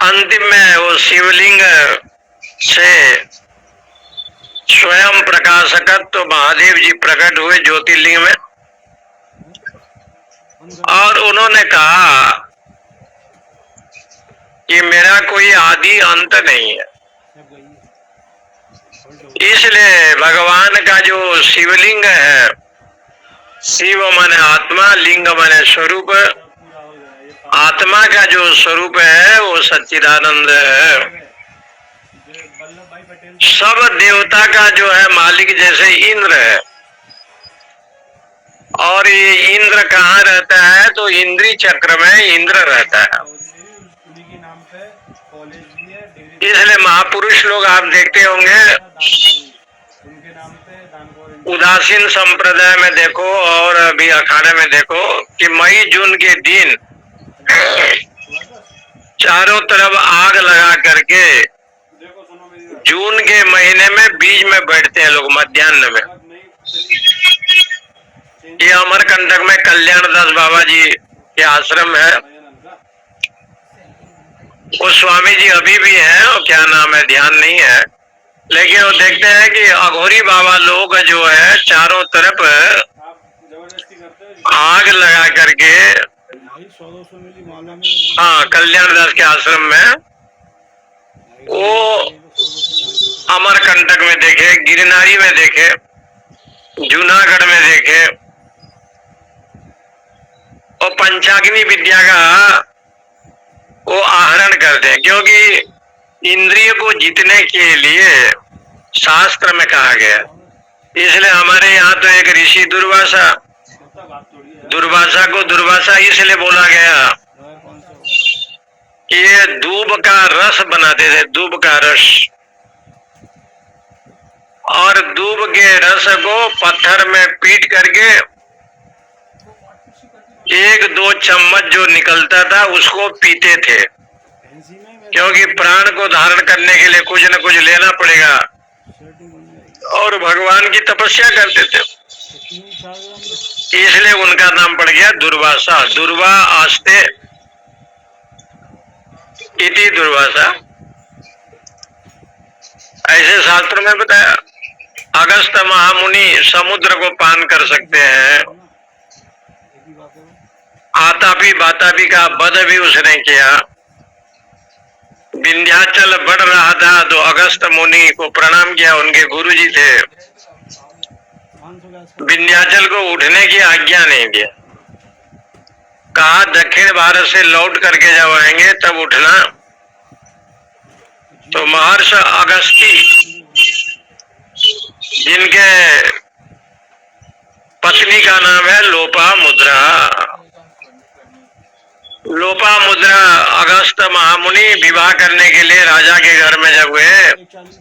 [SPEAKER 2] अंतिम में वो शिवलिंग से स्वयं प्रकाशकत्व महादेव जी प्रकट हुए ज्योतिर्लिंग में, और उन्होंने कहा कि मेरा कोई आदि अंत नहीं है। इसलिए भगवान का जो शिवलिंग है, शिव माने आत्मा, लिंग माने स्वरूप, आत्मा का जो स्वरूप है वो सच्चिदानंद है। सब देवता का जो है मालिक जैसे इंद्र है, और ये इंद्र कहाँ रहता है? तो इंद्री चक्र में इंद्र रहता है। इसलिए महापुरुष लोग आप देखते होंगे, उदासीन संप्रदाय में देखो और अभी अखाड़े में देखो कि मई जून के दिन चारों तरफ आग लगा करके जून के महीने में बीच में बैठते हैं लोग मध्याह्न में। ये अमरकंटक में कल्याण दास बाबा जी के आश्रम है। वो स्वामी जी अभी भी हैं, और क्या नाम है ध्यान नहीं है, लेकिन वो देखते हैं कि अघोरी बाबा लोग जो है चारों तरफ आग लगा करके, हाँ, कल्याण दास के आश्रम में, वो अमरकंटक में देखे, गिरनारी में देखे, जूनागढ़ में देखे, और पंचाग्नि विद्या का वो आहरण करते हैं। क्योंकि इंद्रिय को जीतने के लिए शास्त्र में कहा गया। इसलिए हमारे यहाँ तो एक ऋषि दुर्वासा को दुर्वासा इसलिए बोला गया कि ये दूब का रस बनाते थे, दूब का रस, और दूब के रस को पत्थर में पीट करके 1-2 चम्मच जो निकलता था उसको पीते थे,
[SPEAKER 3] फैंसी में वैसे
[SPEAKER 2] क्योंकि प्राण को धारण करने के लिए कुछ न कुछ लेना पड़ेगा।
[SPEAKER 3] सेटिंग बन जाएगी।
[SPEAKER 2] और भगवान की तपस्या करते थे,
[SPEAKER 3] तो 3-4 ग्राम में
[SPEAKER 2] इसलिए उनका नाम पड़ गया दुर्वासा। दुर्वा आस्ते इति दुर्वासा, ऐसे शास्त्रों में बताया। अगस्त महामुनि समुद्र को पान कर सकते हैं।
[SPEAKER 3] है ना, एक ही बात है वो।
[SPEAKER 2] आतापी बातापी का वध भी उसने किया। विंध्याचल बढ़ रहा था तो अगस्त मुनि को प्रणाम किया, उनके गुरुजी थे।
[SPEAKER 3] 500 गैस का
[SPEAKER 2] विंध्याचल को उठने की आज्ञा नहीं दिया, कहा दक्षिण भारत से लौट करके जब आएंगे तब उठना। तो महर्षि अगस्ती, जिनके पत्नी का नाम है लोपामुद्रा, लोपामुद्रा अगस्त महामुनि विवाह करने के लिए राजा के घर में जब गए,
[SPEAKER 3] 140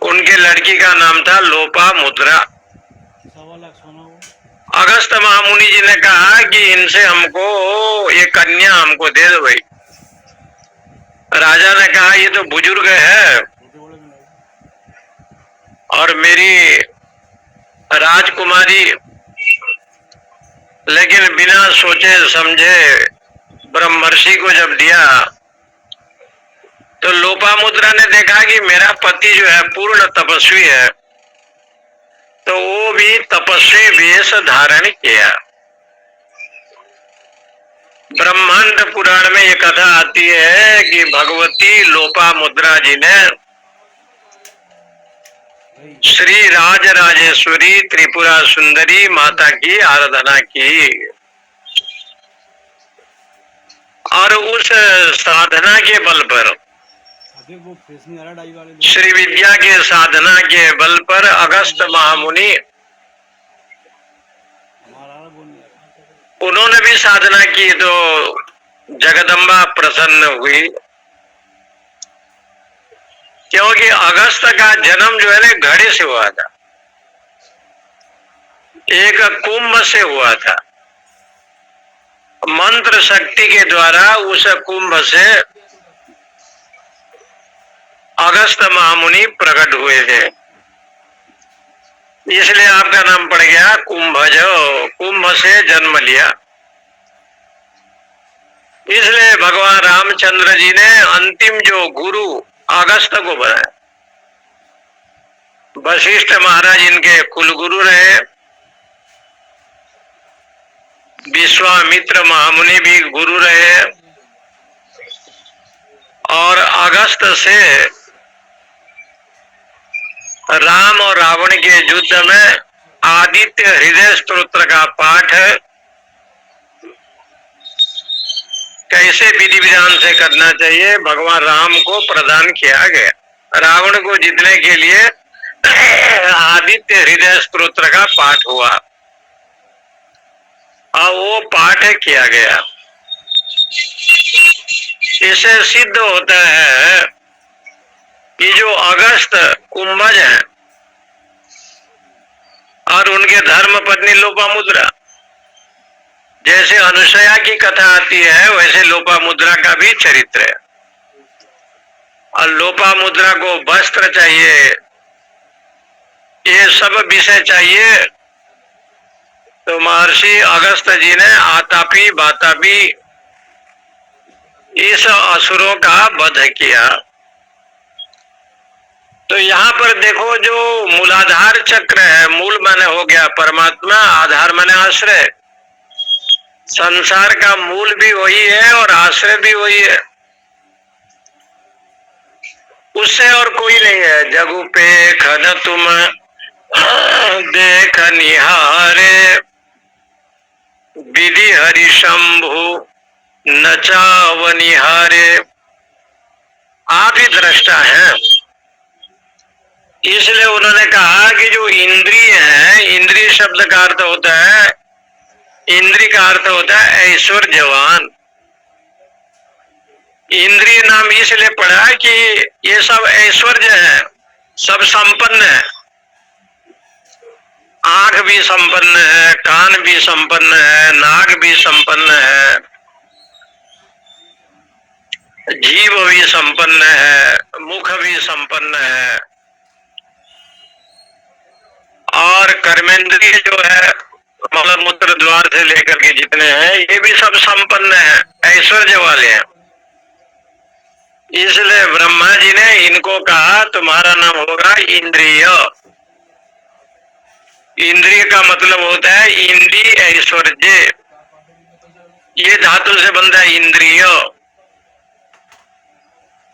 [SPEAKER 2] उनके लड़की का नाम था लोपामुद्रा।
[SPEAKER 3] 1.25 लाख सोना वो।
[SPEAKER 2] अगस्त महामुनि जी ने कहा कि इनसे हमको ये कन्या हमको दे दो भाई। राजा ने कहा ये तो बुजुर्ग है
[SPEAKER 3] छोटे बड़े में नहीं।
[SPEAKER 2] और मेरी राजकुमारी, लेकिन बिना सोचे समझे ब्रह्मर्षि को जब दिया तो लोपामुद्रा ने देखा कि मेरा पति जो है पूर्ण तपस्वी है, तो वो भी तपस्वी वेश धारण किया। ब्रह्मांड पुराण में ये कथा आती है कि भगवती लोपामुद्रा जी ने श्री राज राजेश्वरी त्रिपुरा सुंदरी माता की आराधना की, और उस साधना के बल पर,
[SPEAKER 3] अभी वो फेस नहीं आ रहा डाई वाले लोग।
[SPEAKER 2] श्री विद्या के साधना के बल पर अगस्त महामुनि,
[SPEAKER 3] हमारा आ रहा बोल नहीं आ रहा।
[SPEAKER 2] उन्होंने भी साधना की तो जगदम्बा प्रसन्न हुई। क्योंकि अगस्त का जन्म जो है ना घड़े से हुआ था, एक कुंभ से हुआ था। मंत्र शक्ति के द्वारा उस कुंभ से अगस्त महामुनि प्रकट हुए थे, इसलिए आपका नाम पड़ गया कुंभज। कुंभ से जन्म लिया, इसलिए भगवान रामचंद्र जी ने अंतिम जो गुरु अगस्त को बनाया। वशिष्ठ महाराज इनके कुलगुरु रहे, विश्वामित्र महामुनि भी गुरु रहे, और अगस्त से राम और रावण के युद्ध में आदित्य हृदय स्तोत्र का पाठ कैसे विधि विधान से करना चाहिए भगवान राम को प्रदान किया गया। रावण को जीतने के लिए आदित्य हृदय स्तोत्र का पाठ हुआ और वो पाठ किया गया। इससे सिद्ध होता है कि जो अगस्त कुंभज है और उनके धर्म पत्नी लोपामुद्रा, जैसे अनुसया की कथा आती है वैसे लोपामुद्रा का भी चरित्र है। और लोपामुद्रा को वस्त्र चाहिए, ये सब विषय चाहिए, तो महर्षि अगस्त जी ने आतापी बातापी इस असुरों का वध किया। तो यहाँ पर देखो जो मूलाधार चक्र है, मूल माने हो गया परमात्मा, आधार माने आश्रय। संसार का मूल भी वही है और आश्रय भी वही है, उससे और कोई नहीं है। जगु पे खन तुम देख निहारे, विधि हरि शंभु नचाव निहारे। आप ही दृष्टा हैं, इसलिए उन्होंने कहा कि जो इंद्रिय है, इंद्रिय शब्द का अर्थ होता है, इंद्रिय का अर्थ होता है ऐश्वर्यवान। इंद्रिय नाम इसलिए पड़ा कि ये सब ऐश्वर्य है, सब संपन्न है। आंख भी संपन्न है, कान भी संपन्न है, नाक भी संपन्न है, जीव भी संपन्न है, मुख भी संपन्न है, और कर्मेंद्रिय जो है मल मूत्र द्वार से लेकर के जितने हैं ये भी सब संपन्न है, ऐश्वर्य वाले हैं। इसलिए ब्रह्मा जी ने इनको कहा तुम्हारा नाम होगा इंद्रिय। इंद्रिय का मतलब होता है इंद्री ऐश्वर्य, ये धातु से बनता है इंद्रिय।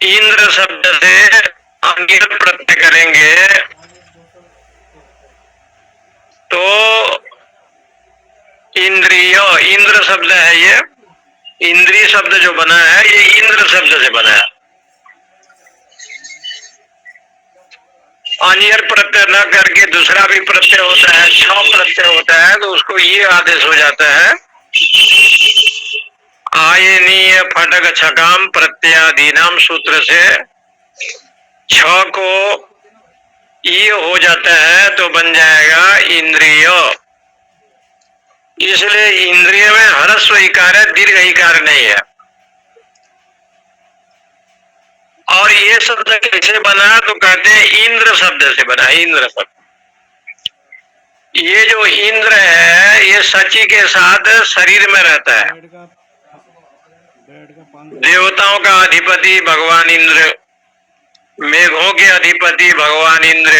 [SPEAKER 2] इंद्र शब्द से अंगिर प्रत्यय करेंगे तो इंद्रिय, इंद्र शब्द है ये, इंद्रिय शब्द जो बना है ये इंद्र शब्द से बना है। अनियर प्रत्यय न करके दूसरा भी प्रत्यय होता है, छ प्रत्यय होता है, तो उसको ये आदेश हो जाता है आयनीय फटक छकाम प्रत्यादीनाम सूत्र से छ को ये हो जाता है तो बन जाएगा इंद्रिय। इसलिए इंद्रिय में ह्रस्व इकार है, दीर्घ इकार नहीं है। और ये शब्द कैसे बना तो कहते हैं इंद्र शब्द से बना, इंद्र शब्द। ये जो इंद्र है ये सची के साथ शरीर में रहता है। देवताओं का अधिपति भगवान इंद्र, मेघों के अधिपति भगवान इंद्र,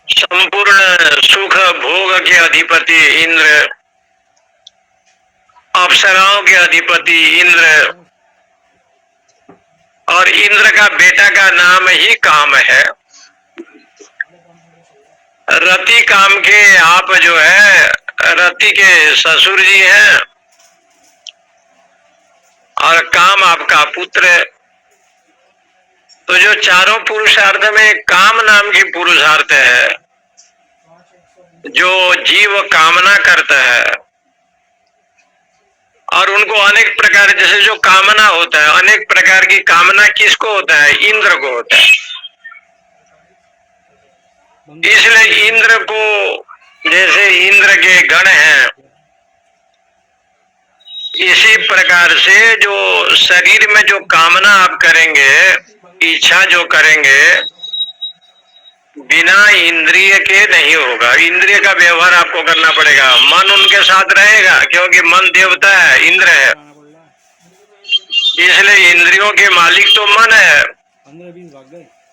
[SPEAKER 2] संपूर्ण सुख भोग के अधिपति इंद्र, अप्सराओं के अधिपति इंद्र, और इंद्र का बेटा का नाम ही काम है। रति काम के आप जो है रति के ससुर जी हैं और काम आपका पुत्र है। तो जो चारों पुरुषार्थ में काम नाम की पुरुषार्थ है, जो जीव कामना करता है, और उनको अनेक प्रकार, जैसे जो कामना होता है, अनेक प्रकार की कामना किसको होता है? इंद्र को होता है। इसलिए इंद्र को, जैसे इंद्र के गण हैं, इसी प्रकार से जो शरीर में जो कामना आप करेंगे, इच्छा जो करेंगे, बिना इंद्रिय के नहीं होगा। इंद्रिय का व्यवहार आपको करना पड़ेगा, मन उनके साथ रहेगा क्योंकि मन देवता है, इंद्र है। इसलिए इंद्रियों के मालिक तो मन है।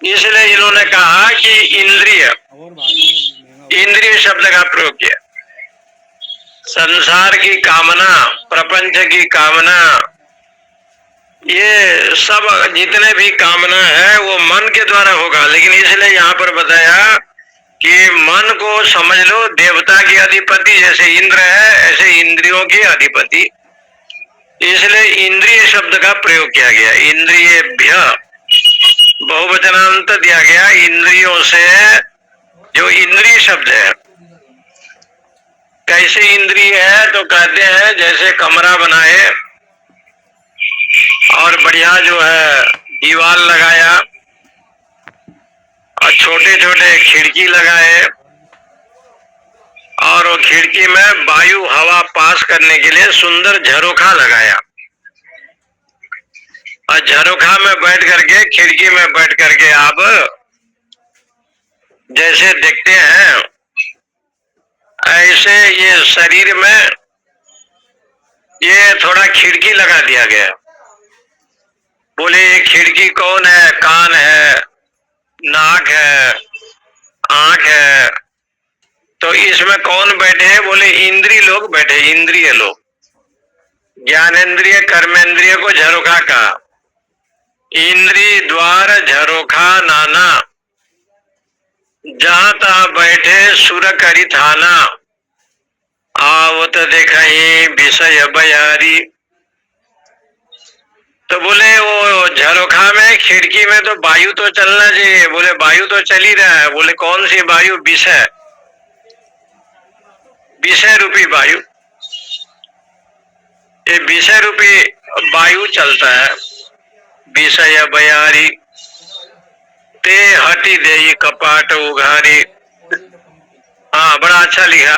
[SPEAKER 2] इसलिए इन्होंने कहा कि इंद्रिय, इंद्रिय शब्द का प्रयोग किया। संसार की कामना, प्रपंच की कामना, ये सब जितने भी कामना है वो मन के द्वारा होगा। लेकिन इसलिए यहाँ पर बताया कि मन को समझ लो देवता के अधिपति, जैसे इंद्र है ऐसे इंद्रियों के अधिपति। इसलिए इंद्रिय शब्द का प्रयोग किया गया। इंद्रियेभ्य बहुवचनांत दिया गया। इंद्रियों से, जो इंद्रिय शब्द है, कैसे इंद्रिय है तो कहते हैं जैसे कमरा बनाए और बढ़िया जो है दीवार लगाया और छोटे छोटे खिड़की लगाए, और वो खिड़की में वायु हवा पास करने के लिए सुंदर झरोखा लगाया, और झरोखा में बैठ करके, खिड़की में बैठ करके आप जैसे देखते हैं, ऐसे ये शरीर में ये थोड़ा खिड़की लगा दिया गया। बोले ये खिड़की कौन है? कान है, नाक है, आंख है। तो इसमें कौन बैठे हैं? बोले इंद्रिय लोग बैठे, इंद्रिय लोग। ज्ञानेन्द्रिय कर्मेंद्रिय को झरोखा कहा। इंद्रिय द्वार झरोखा नाना, जहां तहां बैठे सुर करी थाना, आवत देखई विषय बयारी। तो बोले वो झरोखा में, खिड़की में तो वायु तो चलना चाहिए। बोले वायु तो चल ही रहा है। बोले कौन सी वायु? विषय, विषय रूपी वायु। ये विषय रूपी वायु चलता है, विषय बयारी। ते हटी देई कपाट उघारी। हाँ, बड़ा अच्छा लिखा।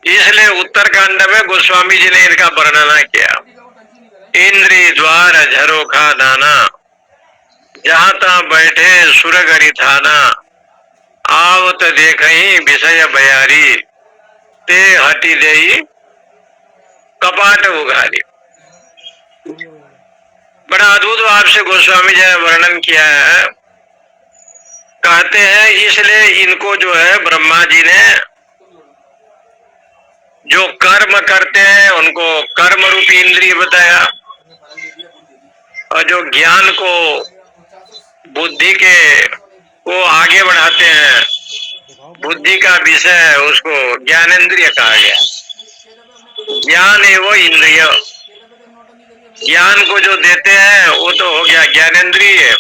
[SPEAKER 2] इसलिए उत्तरकांड में गोस्वामी जी ने इनका वर्णना किया। इंद्री द्वार झरोखा दाना, जहां तहां बैठे सुरगरी थाना, आवत देखई विषय बयारी, ते हटी देई कपाट उघारी। बड़ा अद्भुत भाव से गोस्वामी जी ने वर्णन किया है। कहते हैं इसलिए इनको जो है ब्रह्मा जी ने जो कर्म करते हैं उनको कर्म रूपी इंद्रिय बताया, और जो ज्ञान को बुद्धि के को आगे बढ़ाते हैं, बुद्धि का विषय है, उसको ज्ञानेंद्रिय कहा गया। ज्ञान है वो इंद्रिय, ज्ञान को जो देते हैं वो तो हो गया ज्ञानेंद्रिय,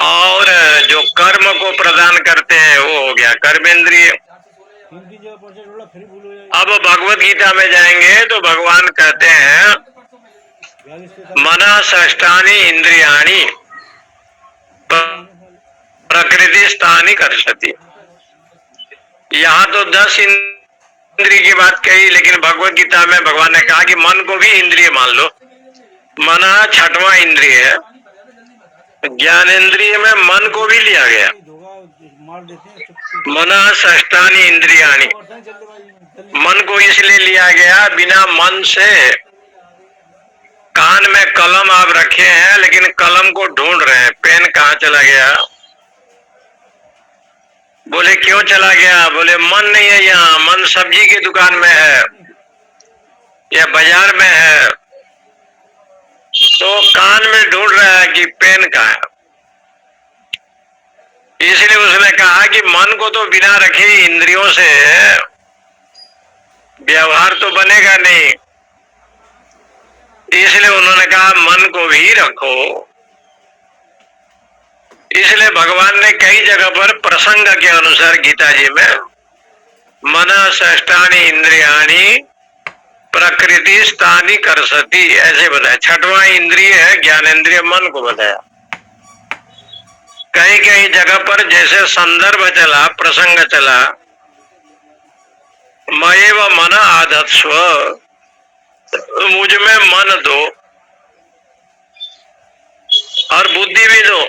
[SPEAKER 2] और जो कर्म को प्रदान करते हैं वो हो गया कर्मेंद्रिय। अब भगवत गीता में जाएंगे तो भगवान कहते हैं मना षष्ठानि इंद्रियाणि प्रकृति स्थानी कर्षति। यहाँ तो 10 इंद्रिय की बात कही, लेकिन भगवत गीता में भगवान ने कहा कि मन को भी इंद्रिय मान लो। मना 6वां इंद्रिय है, ज्ञानेंद्रिय में मन को भी लिया गया। मना षष्ठानि इंद्रियाणि, मन को इसलिए लिया गया, बिना मन से कान में कलम आप रखे हैं लेकिन कलम को ढूंढ रहे हैं, पेन कहाँ चला गया। बोले क्यों चला गया? बोले मन नहीं है यहाँ, मन सब्जी की दुकान में है या बाजार में है, तो कान में ढूंढ रहा है कि पेन कहाँ है। इसलिए उसने कहा कि मन को तो बिना रखे इंद्रियों से व्यवहार तो बनेगा नहीं, इसलिए उन्होंने कहा मन को भी रखो। इसलिए भगवान ने कई जगह पर प्रसंग के अनुसार गीता जी में मना षष्ठानि इंद्रियाणि प्रकृति स्थानी कर्षति ऐसे बताया। 6वां इंद्रिय है ज्ञानेंद्रिय, मन को बताया। कई कई जगह पर जैसे संदर्भ चला, प्रसंग चला, मयेव मन आधत्स्व, मुझ में मन दो और बुद्धि भी दो।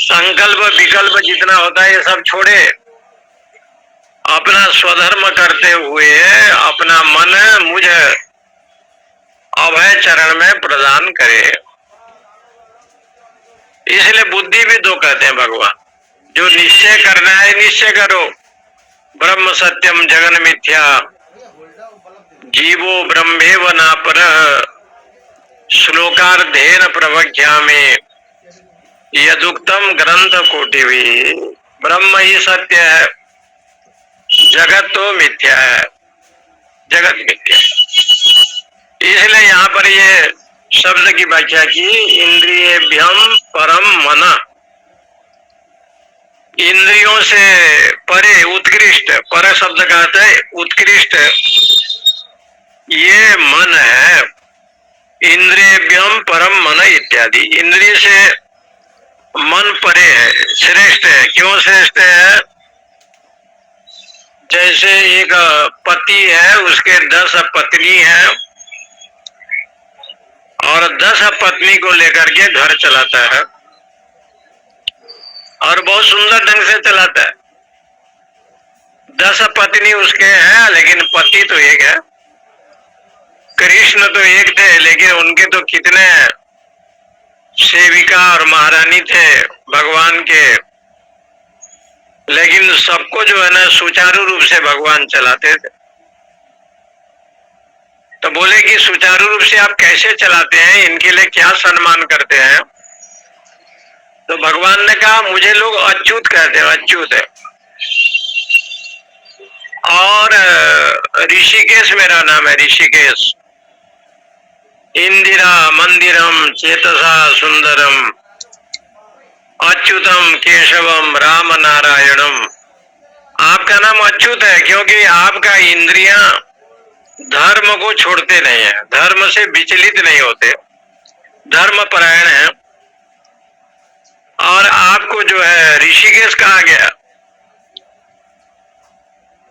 [SPEAKER 2] संकल्प विकल्प जितना होता है ये सब छोड़े, अपना स्वधर्म करते हुए अपना मन मुझ अभय चरण में प्रदान करे। इसलिए बुद्धि भी दो कहते हैं भगवान। जो निश्चय करना है निश्चय करो, ब्रह्म सत्यम जगन मिथ्या, जीवो ब्रह्मेव नापरः, श्लोकार्धेन प्रवक्ष्यामि यदुक्तम ग्रंथ कोटिभी। ब्रह्म ही सत्य है, जगत तो मिथ्या है, जगत मिथ्या। इसलिए यहाँ पर ये शब्द की व्याख्या की, इंद्रियेभ्यम परम मना, इंद्रियों से परे उत्कृष्ट, पर शब्द कहता है उत्कृष्ट, ये मन है। इंद्रियेभ्यम परम मन इत्यादि, इंद्रिय से मन परे है, श्रेष्ठ है। क्यों श्रेष्ठ है? जैसे एक पति है, उसके 10 पत्नी है और 10 पत्नी को लेकर के घर चलाता है और बहुत सुंदर ढंग से चलाता है। 10 पत्नी उसके हैं लेकिन पति तो एक है। कृष्ण तो एक थे लेकिन उनके तो कितने सेविका और महारानी थे भगवान के, लेकिन सबको जो है ना सुचारू रूप से भगवान चलाते थे। तो बोले कि सुचारू रूप से आप कैसे चलाते हैं, इनके लिए क्या सम्मान करते हैं? तो भगवान ने कहा मुझे लोग अच्युत कहते हैं, अच्युत है। और ऋषिकेश मेरा नाम है, ऋषिकेश। इंदिरा मंदिरम चेतसा सुंदरम अच्युतम केशवम राम नारायणम। आपका नाम अच्युत है क्योंकि आपका इंद्रियां धर्म को छोड़ते नहीं है, धर्म से विचलित नहीं होते। धर्मपरायण हैं, और आपको जो है ऋषिकेश कहा गया,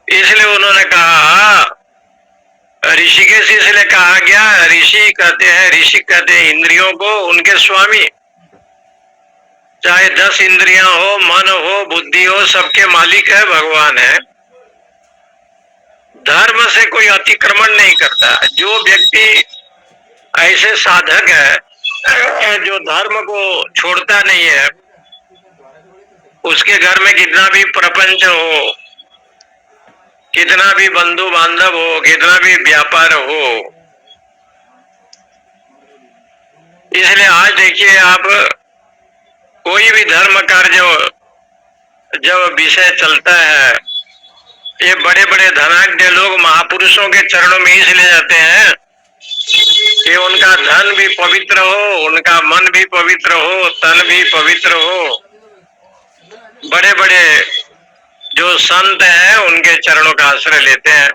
[SPEAKER 2] इसलिए उन्होंने कहा, ऋषिकेश इसलिए कहा गया, ऋषि कहते हैं इंद्रियों को उनके स्वामी, चाहे 10 इंद्रियां हो, मन हो, बुद्धि हो, सबके मालिक है, भगवान है। धर्म से कोई अतिक्रमण नहीं करता। जो व्यक्ति ऐसे साधक है जो धर्म को छोड़ता नहीं है, उसके घर में कितना भी प्रपंच हो, कितना भी बंधु बांधव हो, कितना भी व्यापार हो, इसलिए आज देखिए आप, कोई भी धर्म कार्य जब विषय चलता है, ये बड़े बड़े धनाढ्य लोग महापुरुषों के चरणों में इसलिए जाते हैं कि उनका धन भी पवित्र हो, उनका मन भी पवित्र हो, तन भी पवित्र हो। बड़े बड़े जो संत हैं उनके चरणों का आश्रय लेते हैं।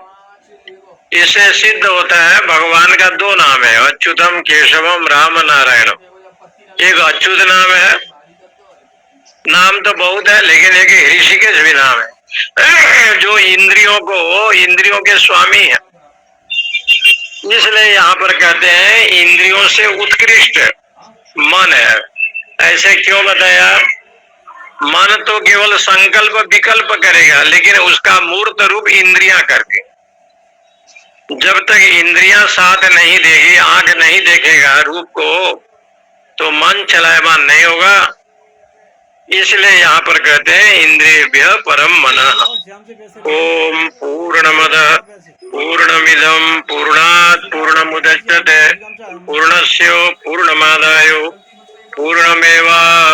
[SPEAKER 2] इससे सिद्ध होता है भगवान का 2 नाम है, अच्युतम केशवम राम नारायणम। एक अच्युत नाम है, नाम तो बहुत है, लेकिन एक ऋषिकेश भी नाम है, जो इंद्रियों के स्वामी है। इसलिए यहाँ पर कहते हैं इंद्रियों से उत्कृष्ट मन है। ऐसे क्यों बताया? मन तो केवल संकल्प विकल्प करेगा, लेकिन उसका मूर्त रूप इंद्रियां करके। जब तक इंद्रियां साथ नहीं देगी, आंख नहीं देखेगा रूप को, तो मन चलायमान नहीं होगा। इसलिए यहाँ पर कहते हैं इंद्रियभ्यः परम मनः। ओम पूर्णमदः पूर्णमिदं पूर्णात् पूर्णमुदच्यते पूर्णस्य पूर्णमादाय पूर्णमेवावशिष्यते।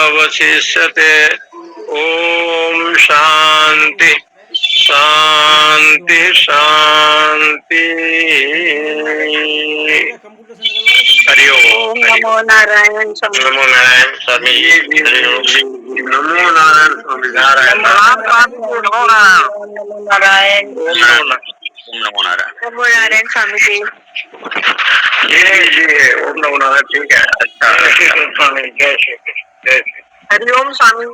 [SPEAKER 2] ओम शांति शांति शांति। हरि ओम।
[SPEAKER 1] नमो नारायण
[SPEAKER 2] नमो नारायण स्वामी जी। नमो नारायण स्वामी नारायण।
[SPEAKER 1] नमो नारायण
[SPEAKER 2] नमो नारायण।
[SPEAKER 1] नमो नारायण स्वामी जी।
[SPEAKER 2] जी ओम नमो नारायण। ठीक है, अच्छा। स्वामी जय श्री कृष्ण। जय श्री।
[SPEAKER 1] हरिओम स्वामी।